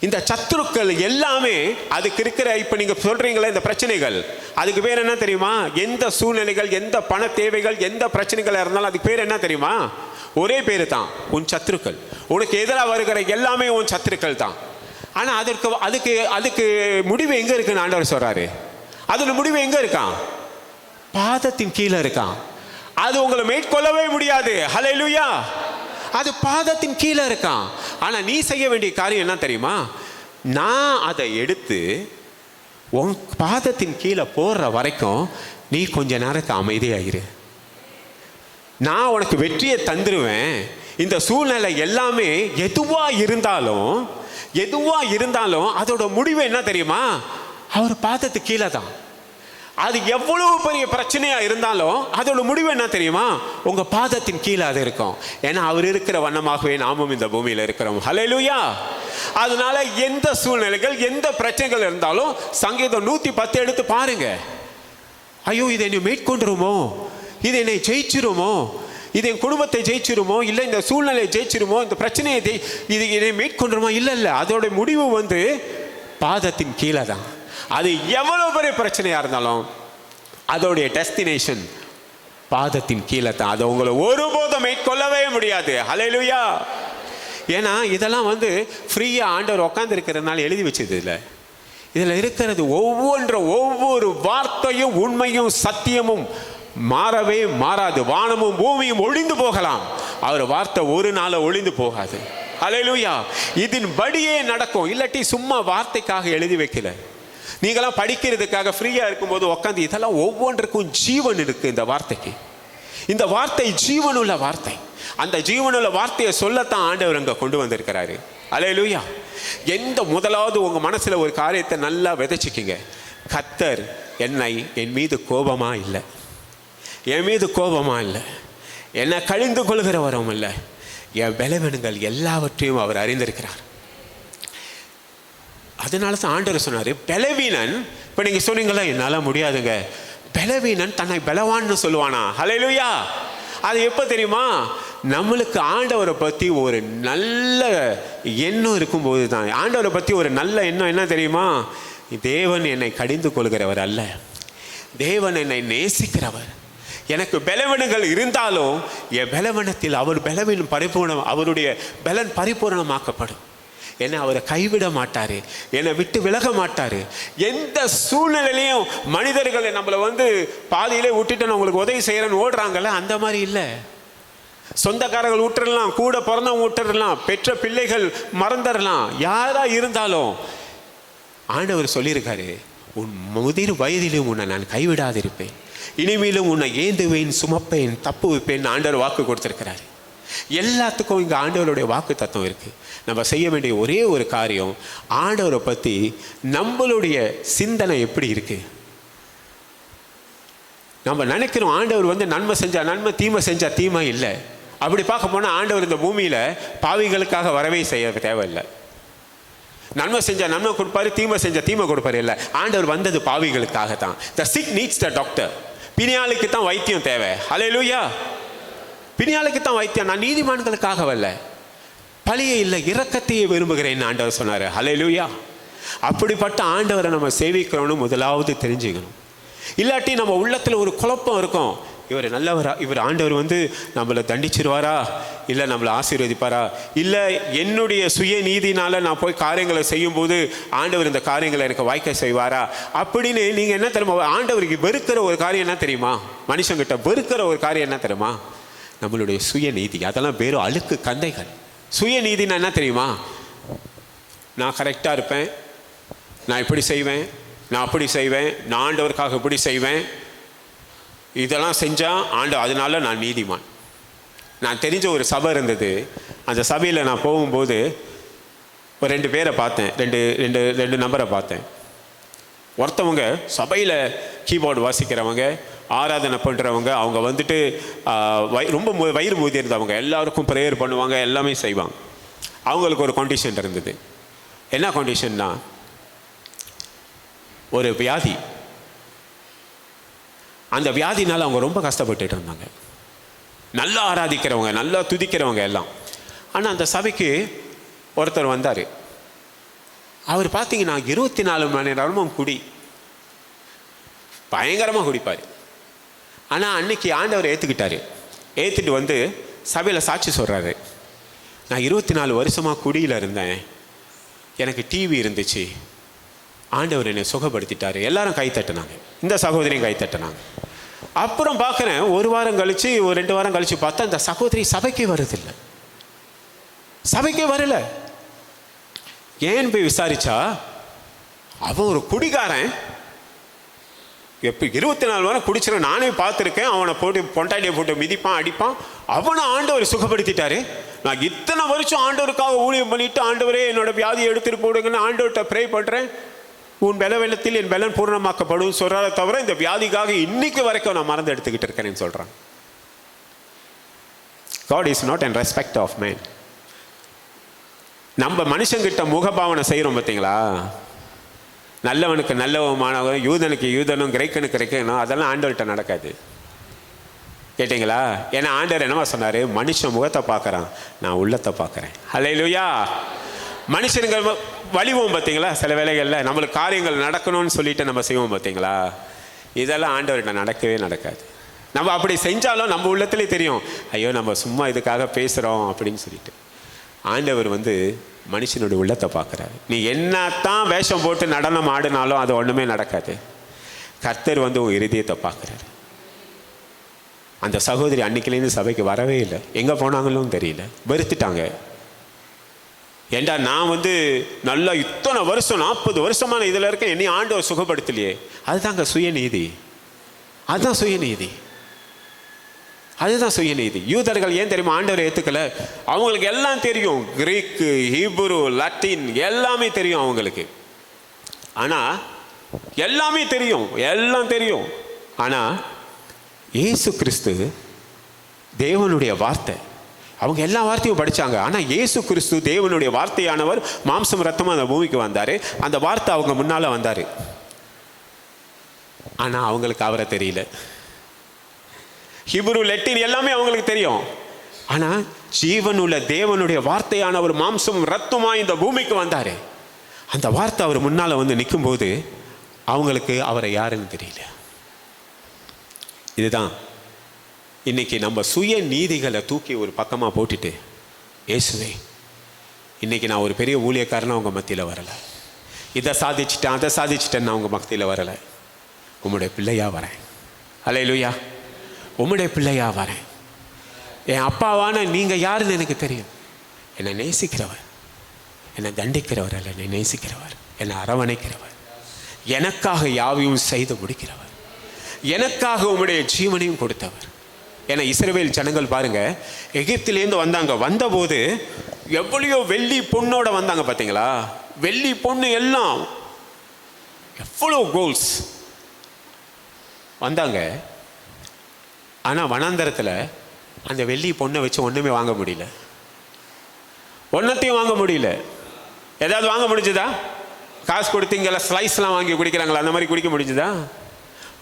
இந்த சத்துருக்கள் எல்லாமே அதுக்கு இருக்கிற, இப்போ நீங்கள் சொல்கிறீங்களே இந்த பிரச்சனைகள், அதுக்கு பேர் என்ன தெரியுமா? எந்த சூழ்நிலைகள், எந்த பண தேவைகள், எந்த பிரச்சனைகளாக இருந்தாலும் அதுக்கு பேர் என்ன தெரியுமா? ஒரே பேர் தான், உன் சத்துருக்கள். உனக்கு எதிராக வருகிற எல்லாமே உன் சத்துருக்கள் தான். ஆனால் அதுக்கு அதுக்கு முடிவு எங்கே இருக்குன்னு ஆண்டவர் சொல்கிறாரு. அதில் முடிவு எங்கே இருக்கான்? பாதத்தின் கீழே இருக்கான். அது உங்களை மேற்கொள்ளவே முடியாது. ஹல்லேலூயா. அது பாதத்தின் கீழே இருக்கான். ஆனால் நீ செய்ய வேண்டிய காரியம் என்ன தெரியுமா? நான் அதை எடுத்து உன் பாதத்தின் கீழே போடுற வரைக்கும் நீ கொஞ்ச நேரத்துக்கு அமைதியாயிரு. நான் உனக்கு வெற்றியை தந்துடுவேன். இந்த சூழ்நிலை எல்லாமே எதுவாக இருந்தாலும் அதோட முடிவு என்ன தெரியுமா? அவர் பாதத்துக்கு கீழே தான். அது எவ்வளவு பெரிய பிரச்சனையா இருந்தாலும் அதோட முடிவு என்ன தெரியுமா? உங்க பாதத்தின் கீழே அது இருக்கும். ஏன்னா அவர் இருக்கிற வண்ணமாகவே நாமும் இந்த பூமியில் இருக்கிறோம். ஹல்லேலூயா. அதனால எந்த சூழ்நிலைகள், எந்த பிரச்சனைகள் இருந்தாலும் சங்கீதம் 110 எடுத்து பாருங்க. ஐயோ, இதை என்னை மேற்கொண்டுருமோ, இது என்னை ஜெயிச்சிருமோ, இது என் குடும்பத்தை ஜெயிச்சிருமோ, இல்லை இந்த சூழ்நிலையை ஜெயிச்சிருமோ, இந்த பிரச்சனையை இது என்னை மேற்கொண்டுருமோ? இல்லை, அதோட முடிவு பாதத்தின் கீழே தான். அது எவ்வளவு பெரிய பிரச்சனையா இருந்தாலும் அதோடைய டெஸ்டினேஷன் பாதத்தின் கீழே தான். அதை உங்களை ஒருபோதும் மேற்கொள்ளவே முடியாது. ஹல்லேலூயா. ஏன்னா இதெல்லாம் ஃப்ரீயா ஆண்டவர் உட்கார்ந்து இருக்கிறதுனால எழுதி வச்சது இல்லை. இதில் இருக்கிறது ஒவ்வொரு வார்த்தையும் உண்மையும் சத்தியமும் மாறவே மாறாது. வானமும் பூமியும் ஒழிந்து போகலாம், அவர் வார்த்தை ஒரு நாள் ஒழிந்து போகாது. ஹல்லேலூயா. இதன் படியே நடக்கும். இல்லாட்டி சும்மா வார்த்தைக்காக எழுதி வைக்கல. நீங்களாம் படிக்கிறதுக்காக ஃப்ரீயா இருக்கும்போது உட்காந்து இதெல்லாம் ஒவ்வொன்றுக்கும் ஜீவன் இருக்கு. இந்த வார்த்தைக்கு, இந்த வார்த்தை ஜீவனுள்ள வார்த்தை. அந்த ஜீவனுள்ள வார்த்தையை சொல்லத்தான் ஆண்டவர் அங்க கொண்டு வந்திருக்கிறாரு. ஹல்லேலூயா. முதலாவது உங்க மனசுல ஒரு காரியத்தை நல்லா விதைச்சிக்கிங்க. கர்த்தர் என் மீது கோபமா இல்லை, என் மீது கோபமா இல்லை, என்னை கழிந்து கொள்கிறவரும் இல்லை, என் பலவீனங்கள் எல்லாவற்றையும் அவர் அறிந்திருக்கிறார். அதனால தான் ஆண்டவர் சொன்னார், பலவீனன். இப்போ நீங்கள் சொன்னீங்களா, என்னால் முடியாதுங்க. பலவீனன் தன்னை பலவான்னு சொல்லுவானா? ஹல்லேலூயா. அது எப்போ தெரியுமா? நம்மளுக்கு ஆண்டவரை பற்றி ஒரு நல்ல எண்ணம் இருக்கும்போது தான். ஆண்டவரை பற்றி ஒரு நல்ல எண்ணம் என்ன தெரியுமா? தேவன் என்னை கடிந்து கொள்கிறவர் அல்ல, தேவன் என்னை நேசிக்கிறவர். எனக்கு பலவீனங்கள் இருந்தாலும் என் பலவீனத்தில் அவர் பலவீனம் பரிபூர்ணம், அவருடைய பலன் பரிபூர்ணமாக்கப்படும். என்னை அவரை கைவிட மாட்டாரு, என்னை விட்டு விலக மாட்டாரு. எந்த சூழ்நிலையிலையும் மனிதர்களை நம்மளை பாதியிலே விட்டுட்டு உங்களுக்கு உதவி செய்யறேன்னு ஓடுறாங்கல்ல, அந்த மாதிரி இல்லை. சொந்தக்காரர்கள் விட்டுறலாம், கூட பிறந்தவங்க விட்டுறலாம், பெற்ற பிள்ளைகள் மறந்துடலாம். யாரா இருந்தாலும் ஆண்டவர் சொல்லியிருக்காரு, உன் முதிர் வயதிலும் உன்னை நான் கைவிடாதிருப்பேன், இனிமேலும் உன்னை ஏந்துவேன், சுமப்பேன், தப்பு வைப்பேன். ஆண்டவர் வாக்கு கொடுத்திருக்கிறாரு. எல்லாத்துக்கும் இங்கே ஆண்டவருடைய வாக்கு தத்துவம் இருக்கு. நம்ம செய்ய வேண்டிய ஒரே ஒரு காரியம், ஆண்டவரை பற்றி நம்மளுடைய சிந்தனை எப்படி இருக்கு. நம்ம நினைக்கிறோம் ஆண்டவர் நன்மை செஞ்சா நன்மை, தீமை செஞ்சா தீமை இல்லை. அப்படி பார்க்க போனால் ஆண்டவர் இந்த பூமியில் பாவிகளுக்காக வரவே செய்ய தேவையில்லை. நன்மை செஞ்சா நன்மை கொடுப்பாரு, தீமை செஞ்சா தீமை கொடுப்பாரு. இல்லை, ஆண்டவர் வந்தது பாவிகளுக்காக தான். The sick needs the doctor. பிணியாளுக்கு தான் வைத்தியம் தேவை. ஹல்லேலூயா. பிணியாளுக்கு தான் வைத்தியம். நான் நீதிமான்களுக்காக வரல, பழியே இல்லை, இரக்கத்தையே விரும்புகிறேன் ஆண்டவர் சொன்னார். ஹல்லேலூயா. அப்படிப்பட்ட ஆண்டவரை நம்ம சேவிக்கிறோன்னு முதலாவது தெரிஞ்சுக்கணும். இல்லாட்டி நம்ம உள்ளத்தில் ஒரு குழப்பம் இருக்கும். இவர் நல்லவரா, இவர் ஆண்டவர் நம்மளை தண்டிச்சிருவாரா, இல்லை நம்மளை ஆசீர்வதிப்பாரா, இல்லை என்னுடைய சுய நீதினால் நான் போய் காரியங்களை செய்யும்போது ஆண்டவர் இந்த காரியங்களை எனக்கு வாய்க்க செய்வாரா அப்படின்னு நீங்கள் என்ன தெரியுமா? ஆண்டவருக்கு வெறுக்கிற ஒரு காரியம் என்ன தெரியுமா? மனுஷங்கிட்ட வெறுக்கிற ஒரு காரியம் என்ன தெரியுமா? நம்மளுடைய சுய நீதி. அதெல்லாம் வெறும் அழுக்கு கந்தைகள். சுய நீதினா என்ன தெரியுமா? நான் கரெக்டாக இருப்பேன், நான் இப்படி செய்வேன், நான் அப்படி செய்வேன், நான் ஆண்டவருக்காக இப்படி செய்வேன், இதெல்லாம் செஞ்சால் அதனால நான் நீதிமான். நான் தெரிஞ்ச ஒரு சபை இருந்தது. அந்த சபையில் நான் போகும்போது ஒரு 2 பேரை பார்த்தேன், ரெண்டு நம்பரை பார்த்தேன். ஒருத்தவங்க சபையில் கீபோர்டு வாசிக்கிறவங்க, ஆராதனை பண்ணுறவங்க, அவங்க ரொம்ப வயிறு மூதி இருந்தவங்க, எல்லாருக்கும் ப்ரேயர் பண்ணுவாங்க, எல்லாமே செய்வாங்க. அவங்களுக்கு ஒரு கண்டிஷன் இருந்தது. என்ன கண்டிஷன்னா, ஒரு வியாதி. அந்த வியாதினால் அவங்க ரொம்ப கஷ்டப்பட்டுட்டு இருந்தாங்க. நல்லா ஆராதிக்கிறவங்க, நல்லா துதிக்கிறவங்க எல்லாம். ஆனால் அந்த சபைக்கு ஒருத்தர் வந்தார். அவர் பார்த்தீங்கன்னா 24 மணி நேரமும் பயங்கரமாக குடிப்பார். ஆனால் அன்னைக்கு ஆண்டவர் ஏற்றுக்கிட்டாரு. ஏற்றுட்டு சபையில் சாட்சி சொல்கிறாரு, நான் 24 வருஷமாக குடியில் இருந்தேன், எனக்கு டிவி இருந்துச்சு, ஆண்டவர் என்னை சுகப்படுத்திட்டாரு. எல்லாரும் கை தட்டினாங்க, இந்த சகோதரியும் கை தட்டினாங்க. அப்புறம் பார்க்குறேன், ஒரு வாரம் கழிச்சு, ஒரு 2 வாரம் கழிச்சு பார்த்தா இந்த சகோதரி சபைக்கே வருதில்லை, சபைக்கே வரல. ஏன்னு போய் விசாரிச்சா, அவன் ஒரு குடிகாரன், எப்போ 24 வாரம் குடிச்சிட நானே பார்த்துருக்கேன். அவனை போட்டு பொண்டாட்டியை போட்டு மிதிப்பான், அடிப்பான். அவனை ஆண்டவர் சுகப்படுத்திட்டாரு. நான் இத்தனை வருஷம் ஆண்டவருக்காக ஊழியம் பண்ணிட்டு, ஆண்டவரே என்னோட வியாதியை எடுத்துகிட்டு போடுங்கன்னு ஆண்டவர்கிட்ட ப்ரே பண்ணுறேன். உன் பலவீனத்தில் என் பலன் பூர்ணமாக்கப்படும் சொல்கிறத தவிர இந்த வியாதிக்காக இன்னைக்கு வரைக்கும் நான் மறந்து எடுத்துக்கிட்டு இருக்கேன்னு சொல்கிறான். God is not in respect of man. நம்ம மனுஷங்கிட்ட முகபாவனை செய்கிறோம் பார்த்தீங்களா, நல்லவனுக்கு நல்லவமானவன், யூதனுக்கு யூதனும், கிரேக்கனுக்கு கிரேக்கனும், அதெல்லாம் ஆண்டவர்கிட்ட நடக்காது. கேட்டிங்களா? ஏன்னா ஆண்டவர் என்னவா சொன்னார், மனுஷன் முகத்தை பார்க்குறான், நான் உள்ளத்தை பார்க்குறேன். ஹல்லேலூயா. மனுஷனுங்க வலிவோம் பார்த்தீங்களா, சில வேளைகளில் நம்மளுக்கு காரியங்கள் நடக்கணும்னு சொல்லிட்டு நம்ம செய்வோம் பார்த்தீங்களா, இதெல்லாம் ஆண்டவர்கிட்ட நடக்கவே நடக்காது. நம்ம அப்படி செஞ்சாலும் நம்ம உள்ளத்திலே தெரியும், ஐயோ நம்ம சும்மா இதுக்காக பேசுகிறோம் அப்படின்னு சொல்லிட்டு. ஆண்டவர் மனுஷனுடைய உள்ளத்தை பார்க்குறாரு. நீ என்னத்தான் வேஷம் போட்டு நடனம் ஆடினாலும் அது ஒன்றுமே நடக்காது. கர்த்தர் உன் இருதயத்தை பார்க்குறாரு. அந்த சகோதரி அன்னைக்குலேருந்து சபைக்கு வரவே இல்லை, எங்கே போனாங்களும் தெரியல, வெறுத்துட்டாங்க. ஏண்டா நான் நல்லா இத்தனை வருஷம் 40 வருஷமான இதில் இருக்கேன், என்னை ஆண்டவர் சுகப்படுத்தலையே. அதுதாங்க சுயநீதி, அதுதான் சுயநீதி, அதுதான் சுயநீதி. யூதர்கள் ஏன் தெரியுமா ஆண்டவரை ஏற்றுக்கல? அவங்களுக்கு எல்லாம் தெரியும், கிரீக்கு, ஹீப்ரு, லத்தீன் எல்லாமே தெரியும் அவங்களுக்கு. ஆனால் எல்லாமே தெரியும், எல்லாம் தெரியும். ஆனால் இயேசு கிறிஸ்து தேவனுடைய வார்த்தை, அவங்க எல்லா வார்த்தையும் படித்தாங்க. ஆனால் இயேசு கிறிஸ்து தேவனுடைய வார்த்தையானவர் மாம்சம் ரத்தமாக அந்த பூமிக்கு வந்தார். அந்த வார்த்தை அவங்க முன்னால் வந்தார். ஆனால் அவங்களுக்கு அவரை தெரியல. ஹிப்ரு, லத்தீன் எல்லாமே அவங்களுக்கு தெரியும். ஆனால் ஜீவனுள்ள தேவனுடைய வார்த்தையானவர் மாம்சம் ரத்தமாக இந்த பூமிக்கு வந்தார். அந்த வார்த்தை அவர் முன்னால் நிற்கும்போது அவங்களுக்கு அவரை யாருன்னு தெரியல. இதுதான் இன்னைக்கு நம்ம சுய நீதிகளை தூக்கி ஒரு பக்கமாக போட்டுட்டு, இயேசுவே இன்னைக்கு நான் ஒரு பெரிய ஊழியக்காரனா அவங்க மத்தியில் வரலை, இதை சாதிச்சிட்டேன் அதை சாதிச்சிட்டேன்னு நான் அவங்க மத்தியில் வரலை, உம்முடைய பிள்ளையா வரேன். அல்லேலூயா. உம்முடைய பிள்ளையா வரேன். என் அப்பாவான நீங்கள் யாருன்னு எனக்கு தெரியும். என்னை நேசிக்கிறவர், என்னை தண்டிக்கிறவர் அல்ல, என்னை நேசிக்கிறவர், என்னை அரவணைக்கிறவர், எனக்காக யாவையும் செய்து முடிக்கிறவர், எனக்காக உம்முடைய ஜீவனையும் கொடுத்தவர். ஏன்னா இஸ்ரவேல் ஜனங்கள் பாருங்க, எகிப்திலேருந்து வந்தாங்க. வந்தபோது எவ்வளோ வெள்ளி பொண்ணோட வந்தாங்க பார்த்தீங்களா, வெள்ளி பொண்ணு எல்லாம் எவ்வளோ கோல்ஸ் வந்தாங்க. ஆனால் வனாந்தரத்தில் அந்த வெள்ளி பொண்ணை வச்சு ஒன்றுமே வாங்க முடியல, ஒன்றத்தையும் வாங்க முடியல. ஏதாவது வாங்க முடிஞ்சுதா? காசு கொடுத்து இங்கெல்லாம் ஸ்லைஸ்லாம் வாங்கி குடிக்கிறாங்களா, அந்த மாதிரி குடிக்க முடிஞ்சுதா?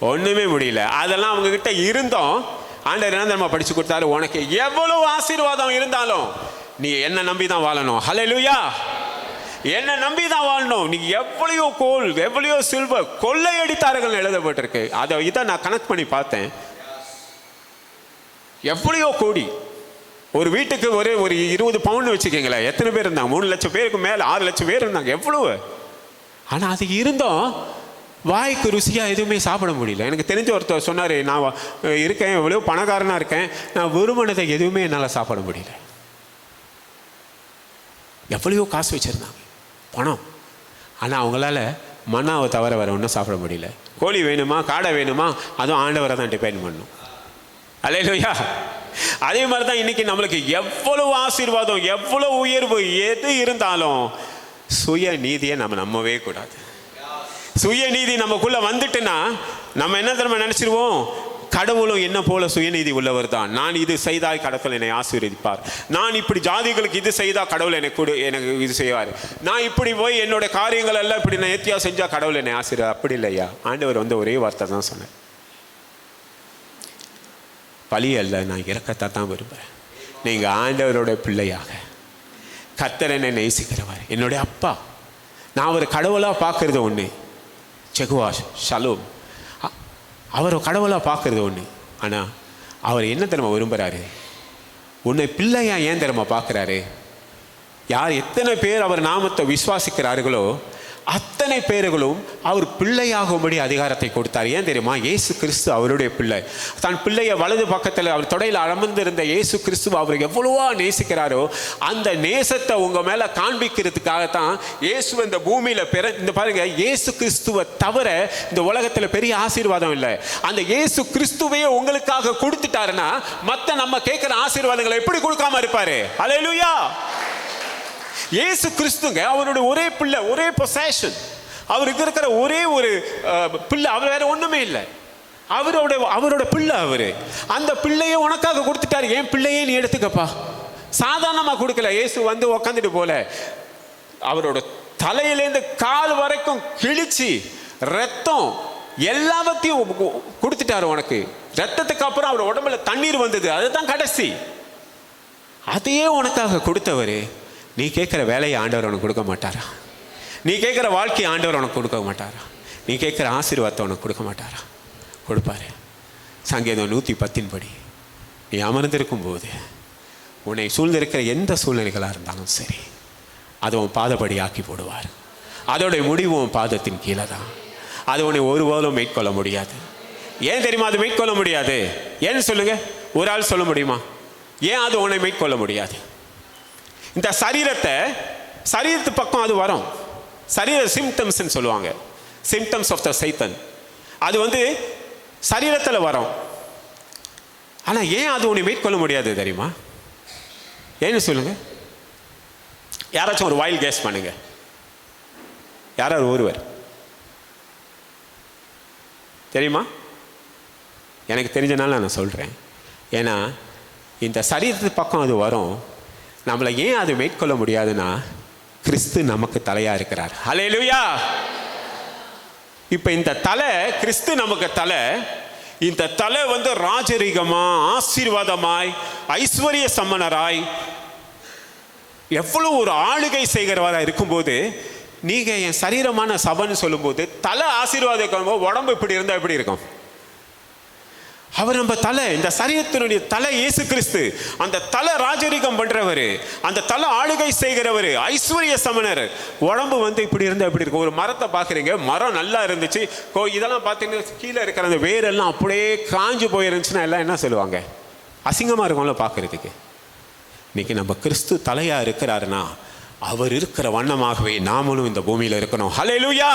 ஒன்றுமே முடியல. அதெல்லாம் அவங்கக்கிட்ட இருந்தோம். ஆண்டவர் என்ன நம்ம படித்து கொடுத்தாரு, உனக்கு எவ்வளோ ஆசீர்வாதம் இருந்தாலும் நீ என்னை நம்பி தான் வாழணும். ஹல்லேலூயா. என்னை நம்பி தான் வாழணும். நீ எவ்வளையோ கோல், எவ்வளையோ சில்வர் கொள்ளையடித்தார்கள் எழுதப்பட்டிருக்கு. இதை நான் கனெக்ட் பண்ணி பார்த்தேன். எவ்வளையோ கோடி. ஒரு வீட்டுக்கு ஒரு 20 பவுன் வச்சுக்கோங்களேன், எத்தனை பேர் இருந்தாங்க? 3 லட்சம் பேருக்கு மேலே 6 லட்சம் பேர் இருந்தாங்க. எவ்வளவு? ஆனால் அது இருந்தும் வாய்க்கு ருசியாக எதுவுமே சாப்பிட முடியல. எனக்கு தெரிஞ்ச ஒருத்தர் சொன்னார், நான் இருக்கேன், எவ்வளோ பணக்காரனாக இருக்கேன், நான் விரும்பினதை எதுவுமே என்னால் சாப்பிட முடியல. எவ்வளையோ காசு வச்சுருந்தாங்க, பணம். ஆனால் அவங்களால மன்னாவை தவிர வேறு ஒன்றும் சாப்பிட முடியல. கோழி வேணுமா, காடை வேணுமா, அதுவும் ஆண்டவரை தான் டிபெண்ட் பண்ணும். அல்லேலூயா. அதே மாதிரி தான் இன்னைக்கு நம்மளுக்கு எவ்வளவு ஆசீர்வாதம், எவ்வளவு உயர்வு எது இருந்தாலும் சுய நீதியை நம்ம நம்பவே கூடாது. சுய நீதி நமக்குள்ள வந்துட்டுன்னா நம்ம என்ன தெரியுமா நினைச்சிருவோம், கடவுளும் என்ன போல சுயநீதி உள்ளவர் தான். நான் இது செய்தால் கடவுள் என்னை ஆசீர்வதிப்பார், நான் இப்படி ஜாதிகளுக்கு இது செய்தால் கடவுள் எனக்கு இது செய்வார், நான் இப்படி போய் என்னோட காரியங்கள் எல்லாம் இப்படி நான் ஏத்தியா செஞ்சா கடவுள் என்னை ஆசீர்வார். அப்படி இல்லையா? ஆண்டவர் ஒரே வார்த்தை தான் சொன்னார், பழி அல்ல, நான் இறக்கத்தை தான் விரும்புகிறேன். நீங்கள் ஆண்டவரோட பிள்ளையாக, கர்த்தர் என்னை நேசிக்கிறவர், என்னுடைய அப்பா. நான் ஒரு கடவுளாக பார்க்கறது ஒன்று, செகுவா ஷலோம், அவர் கடவுளாக பார்க்கறது ஒன்று. ஆனால் அவர் என்ன தெரியுமா விரும்புகிறாரு? உன்னை பிள்ளையா ஏன் தெரியுமா பார்க்குறாரு? யார் எத்தனை பேர் அவர் நாமத்தை விசுவாசிக்கிறார்களோ அத்தனை பேர்களும் அவர் பிள்ளையாகும்படி அதிகாரத்தை கொடுத்தார். ஏன் தெரியுமா? இயேசு கிறிஸ்து அவருடைய பிள்ளை. தன் பிள்ளையை வலது பக்கத்தில் அவர் தொடையில் அமர்ந்திருந்த இயேசு கிறிஸ்து அவர் எவ்வளவா நேசிக்கிறாரோ அந்த நேசத்தை உங்க மேல காண்பிக்கிறதுக்காகத்தான் இயேசு இந்த பூமியில இந்த பாருங்க, இயேசு கிறிஸ்துவை தவிர இந்த உலகத்துல பெரிய ஆசீர்வாதம் இல்லை. அந்த இயேசு கிறிஸ்துவையே உங்களுக்காக கொடுத்துட்டாருன்னா மற்ற நம்ம கேட்கிற ஆசீர்வாதங்களை எப்படி கொடுக்காம இருப்பாரு? அல்லேலூயா. இயேசு கிறிஸ்துங்க அவருடைய ஒரே பிள்ளை, ஒரே பொசேஷன். அவருக்கு இருக்கிற ஒரே ஒரு பிள்ளை, அவர் வேற ஒண்ணுமே இல்லை. அவரோட பிள்ளை அவரு. அந்த பிள்ளையை உனக்காக கொடுத்துட்டாரு. என் பிள்ளையே நீ எடுத்துக்கப்பா. சாதாரணமா கொடுக்கல. இயேசு வந்து உக்காந்துட்டு போல, அவரோட தலையிலேருந்து கால் வரைக்கும் கிழிச்சு ரத்தம் எல்லாவற்றையும் கொடுத்துட்டாரு உனக்கு. ரத்தத்துக்கு அப்புறம் அவர் உடம்புல தண்ணீர் வந்தது, அதுதான் கடைசி. அதையே உனக்காக கொடுத்தவரு. நீ கேட்குற வேலையை ஆண்டவர் உனக்கு கொடுக்க மாட்டாரா? நீ கேட்குற வாழ்க்கையை ஆண்டவர் உனக்கு கொடுக்க மாட்டாரா? நீ கேட்குற ஆசீர்வாதத்தை உனக்கு கொடுக்க மாட்டாரா? கொடுப்பாரு. சங்கீதம் 110 படி நீ அமர்ந்திருக்கும் போது உன்னை சூழ்ந்திருக்கிற எந்த சூழ்நிலைகளாக இருந்தாலும் சரி, அதை உன் பாதப்படி ஆக்கி போடுவார். அதோடைய முடிவு உன் பாதத்தின் கீழே தான். அது உன்னை ஒருபோதும் மேற்கொள்ள முடியாது. ஏன் தெரியுமா அது மேற்கொள்ள முடியாது? ஏன்னு சொல்லுங்க. ஒரு ஆள் சொல்ல முடியுமா ஏன் அது உன்னை மேற்கொள்ள முடியாது? இந்த சரீரத்து பக்கம் அது வரும். சரீர சிம்டம்ஸ் சொல்லுவாங்க, சிம்டம்ஸ் ஆஃப் த சைத்தன். அது வந்து சரீரத்தில் வரும். ஆனால் ஏன் அது உன்னை மேற்கொள்ள முடியாது தெரியுமா? ஏன்னு சொல்லுங்க. யாராச்சும் ஒரு வைல்ட் கெஸ் பண்ணுங்க. யாராவது ஒருவர் தெரியுமா? எனக்கு தெரிஞ்சனால நான் சொல்கிறேன். ஏன்னா இந்த சரீரத்து பக்கம் அது வரும். நம்மளை ஏன் அது மேற்கொள்ள முடியாதுன்னா கிறிஸ்து நமக்கு தலையா இருக்கிறார். ஹல்லேலூயா. இப்ப இந்த தலை, கிறிஸ்து நமக்கு தலை. இந்த தலை வந்து ராஜரீகமா, ஆசீர்வாதமாய், ஐஸ்வர்ய சம்மனராய், எவ்வளவு ஒரு ஆளுகை செய்கிறவராக இருக்கும்போது, நீங்க என் சரீரமான சபைன்னு சொல்லும்போது தலை ஆசீர்வாதம், உடம்பு இப்படி இருந்தா எப்படி இருக்கும்? அவர் நம்ம தலை, இந்த சரீரத்தினுடைய தலை இயேசு கிறிஸ்து. அந்த தலை ராஜரீகம் பண்றவர், அந்த தலை ஆளுகை செய்கிறவர், ஐஸ்வர்ய சமணர். உடம்பு வந்து இப்படி இருந்தா எப்படி இருக்கும்? ஒரு மரத்தை பார்க்குறீங்க, மரம் நல்லா இருந்துச்சு, இதெல்லாம் பார்த்தீங்கன்னா கீழே இருக்கிற அந்த வேரெல்லாம் அப்படியே காஞ்சு போயிருந்துச்சுன்னா எல்லாம் என்ன சொல்லுவாங்க? அசிங்கமாக இருக்கும்ல பார்க்குறதுக்கு. இன்னைக்கு நம்ம கிறிஸ்து தலையா இருக்கிறாருன்னா அவர் இருக்கிற வண்ணமாகவே நாமளும் இந்த பூமியில் இருக்கணும். ஹல்லேலூயா.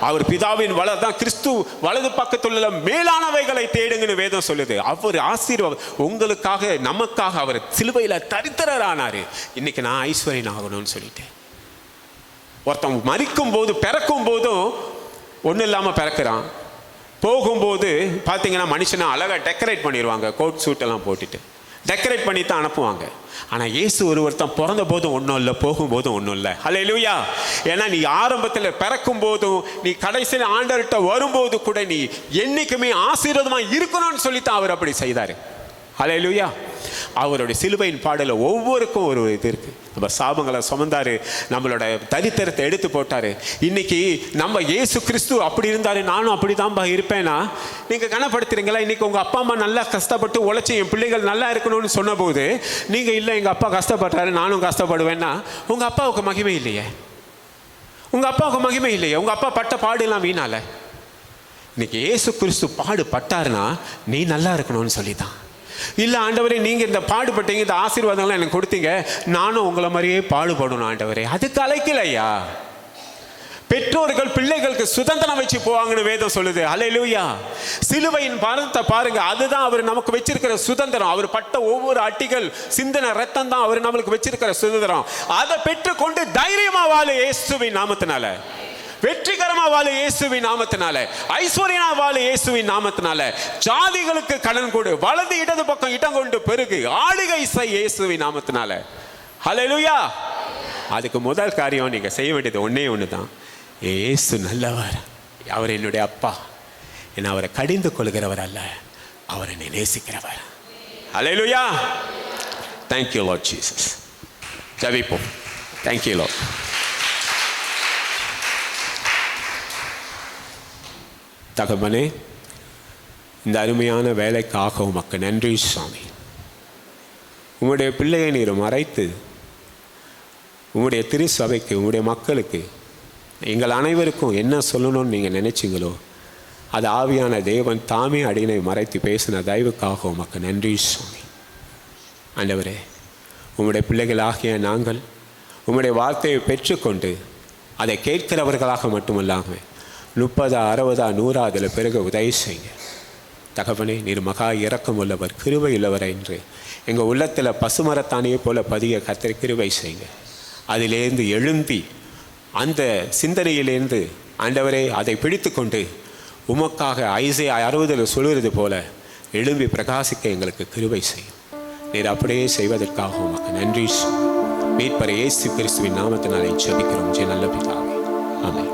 அவர் பிதாவின் தான் கிறிஸ்து வலது பக்கத்துள்ள மேலானவைகளை தேடுங்கன்னு வேதம் சொல்லுது. அவர் ஆசீர்வாதம் உங்களுக்காக, நமக்காக அவர் சிலுவையில் தரித்திரரானாரு. இன்னைக்கு நான் ஐஸ்வர்யன் ஆகணும்னு சொல்லிட்டேன். ஒருத்தன் மரிக்கும் போது, பிறக்கும் போதும் ஒன்றும் இல்லாமல் பிறக்கிறான். போகும்போது பார்த்தீங்கன்னா மனுஷனை அழகாக டெக்கரேட் பண்ணிடுவாங்க, கோட் சூட்டெல்லாம் போட்டுட்டு டெக்கரேட் பண்ணி தான் அனுப்புவாங்க. ஆனால் இயேசு ஒருத்தன் பிறந்த போதும் ஒன்றும் இல்லை, போகும்போதும் ஒன்றும் இல்லை. ஹல்லேலூயா. ஏன்னா நீ ஆரம்பத்தில் பிறக்கும் போதும், நீ கடைசியில் ஆண்டவர்கிட்ட வரும்போது கூட நீ என்னைக்குமே ஆசீர்வாதமாக இருக்கணும்னு சொல்லித்தான் அவர் அப்படி செய்தார். ஹல்லேலூயா. அவருடைய சிலுவையின் பாடல ஒவ்வொருக்கும் ஒரு இது இருக்கு. நம்ம சாபங்களை சுமந்தாரு, நம்மளோட தரித்திரத்தை எடுத்து போட்டாரு. இன்னைக்கு நம்ம இயேசு கிறிஸ்து அப்படி இருந்தாரு, நானும் அப்படிதான்பா இருப்பேன்னா நீங்க கனப்படுத்துறீங்களா? இன்னைக்கு உங்க அப்பா அம்மா நல்லா கஷ்டப்பட்டு உழைச்சி என் பிள்ளைகள் நல்லா இருக்கணும்னு சொன்ன போது நீங்க இல்லை எங்க அப்பா கஷ்டப்படுறாரு நானும் கஷ்டப்படுவேன்னா உங்க அப்பாவுக்கு மகிமை இல்லையே? உங்க அப்பாவுக்கு மகிமை இல்லையே? உங்க அப்பா பட்ட பாடு எல்லாம் வீணால. இன்னைக்கு இயேசு கிறிஸ்து பாடு பட்டாருன்னா நீ நல்லா இருக்கணும்னு சொல்லிதான். இல்லை ஆண்டவரே நீங்கள் இந்த பாடுபட்டீங்க, இந்த ஆசீர்வாதங்கள்லாம் எனக்கு கொடுத்தீங்க, நானும் உங்களை மாதிரியே பாடுபடணும் ஆண்டவரே, அதுக்கு அழைக்கலையா? பெற்றோர்கள் பிள்ளைகளுக்கு சுதந்திரம் வச்சு போவாங்கன்னு வேதம் சொல்லுது. ஹல்லேலூயா. சிலுவையின் பாரத்தை பாருங்க, அதுதான் அவர் நமக்கு வச்சிருக்கிற சுதந்திரம். அவர் பட்ட ஒவ்வொரு அட்டிகள் சிந்தன ரத்தம் தான் அவர் நம்மளுக்கு வச்சிருக்கிற சுதந்திரம். அதை பெற்றுக்கொண்டு தைரியமா வாழ இயேசுவின் நாமத்தினால, வெற்றிகரமா வாழ இயேசுவின் நாமத்தினால, ஐஸ்வர்யா வாழ இயேசுவின் நாமத்தினால, ஜாதிகளுக்கு கடன் கொடு, வலது இடது பக்கம் இடம் கொண்டு பெருகு, ஆளுகை செய் இயேசுவின் நாமத்தினால. ஹல்லேலூயா. அதுக்கு முதல் காரியம் நீங்க செய்ய வேண்டியது ஒன்னே ஒண்ணுதான். இயேசு நல்லவர், அவர் என்னுடைய அப்பா, என்ன அவரை கடிந்து கொள்கிறவர் அல்ல, அவர் என்னை நேசிக்கிறவர். ஹல்லேலூயா. Thank you Lord Jesus. ஜெபிப்போம். Thank you Lord. தகப்பனே, இந்த அருமையான வேலைக்காக உமக்கு நன்றி சுவாமி. உங்களுடைய பிள்ளையை நீர் மறைத்து உம்முடைய திரு சபைக்கு, உம்முடைய மக்களுக்கு, எங்கள் அனைவருக்கும் என்ன சொல்லணும்னு நீங்கள் நினைச்சிங்களோ அது ஆவியான தேவன் தாமே அடியினை மறைத்து பேசின தயவுக்காக உமக்கு நன்றி சுவாமி. ஆண்டவரே, உம்முடைய பிள்ளைகளாகிய நாங்கள் உம்முடைய வார்த்தையை பெற்றுக்கொண்டு அதை கேட்கிறவர்களாக மட்டுமல்லாமல் 30, 60, 100 அதில் பிறகு உதவி செய்யுங்க தகவனே. நீர் மகா இரக்கம் உள்ளவர், கிருபை உள்ளவர் என்று எங்கள் உள்ளத்தில் பசுமரத்தானியை போல பதிய கர்த்தர் கிருபை செய்யுங்க. அதிலேருந்து எழும்பி அந்த சிந்தனையிலேருந்து ஆண்டவரே அதை பிடித்து கொண்டு உமக்காக ஐசையா 60 சொல்லுறது போல எழும்பி பிரகாசிக்க எங்களுக்கு கிருபை செய்யும். நீர் அப்படியே செய்வதற்காக உமக்கு நன்றி. மீட்பர் இயேசு கிறிஸ்துவின் நாமத்தினாலே ஜெபிக்கிறோம் நல்ல பிதாவே, ஆமென்.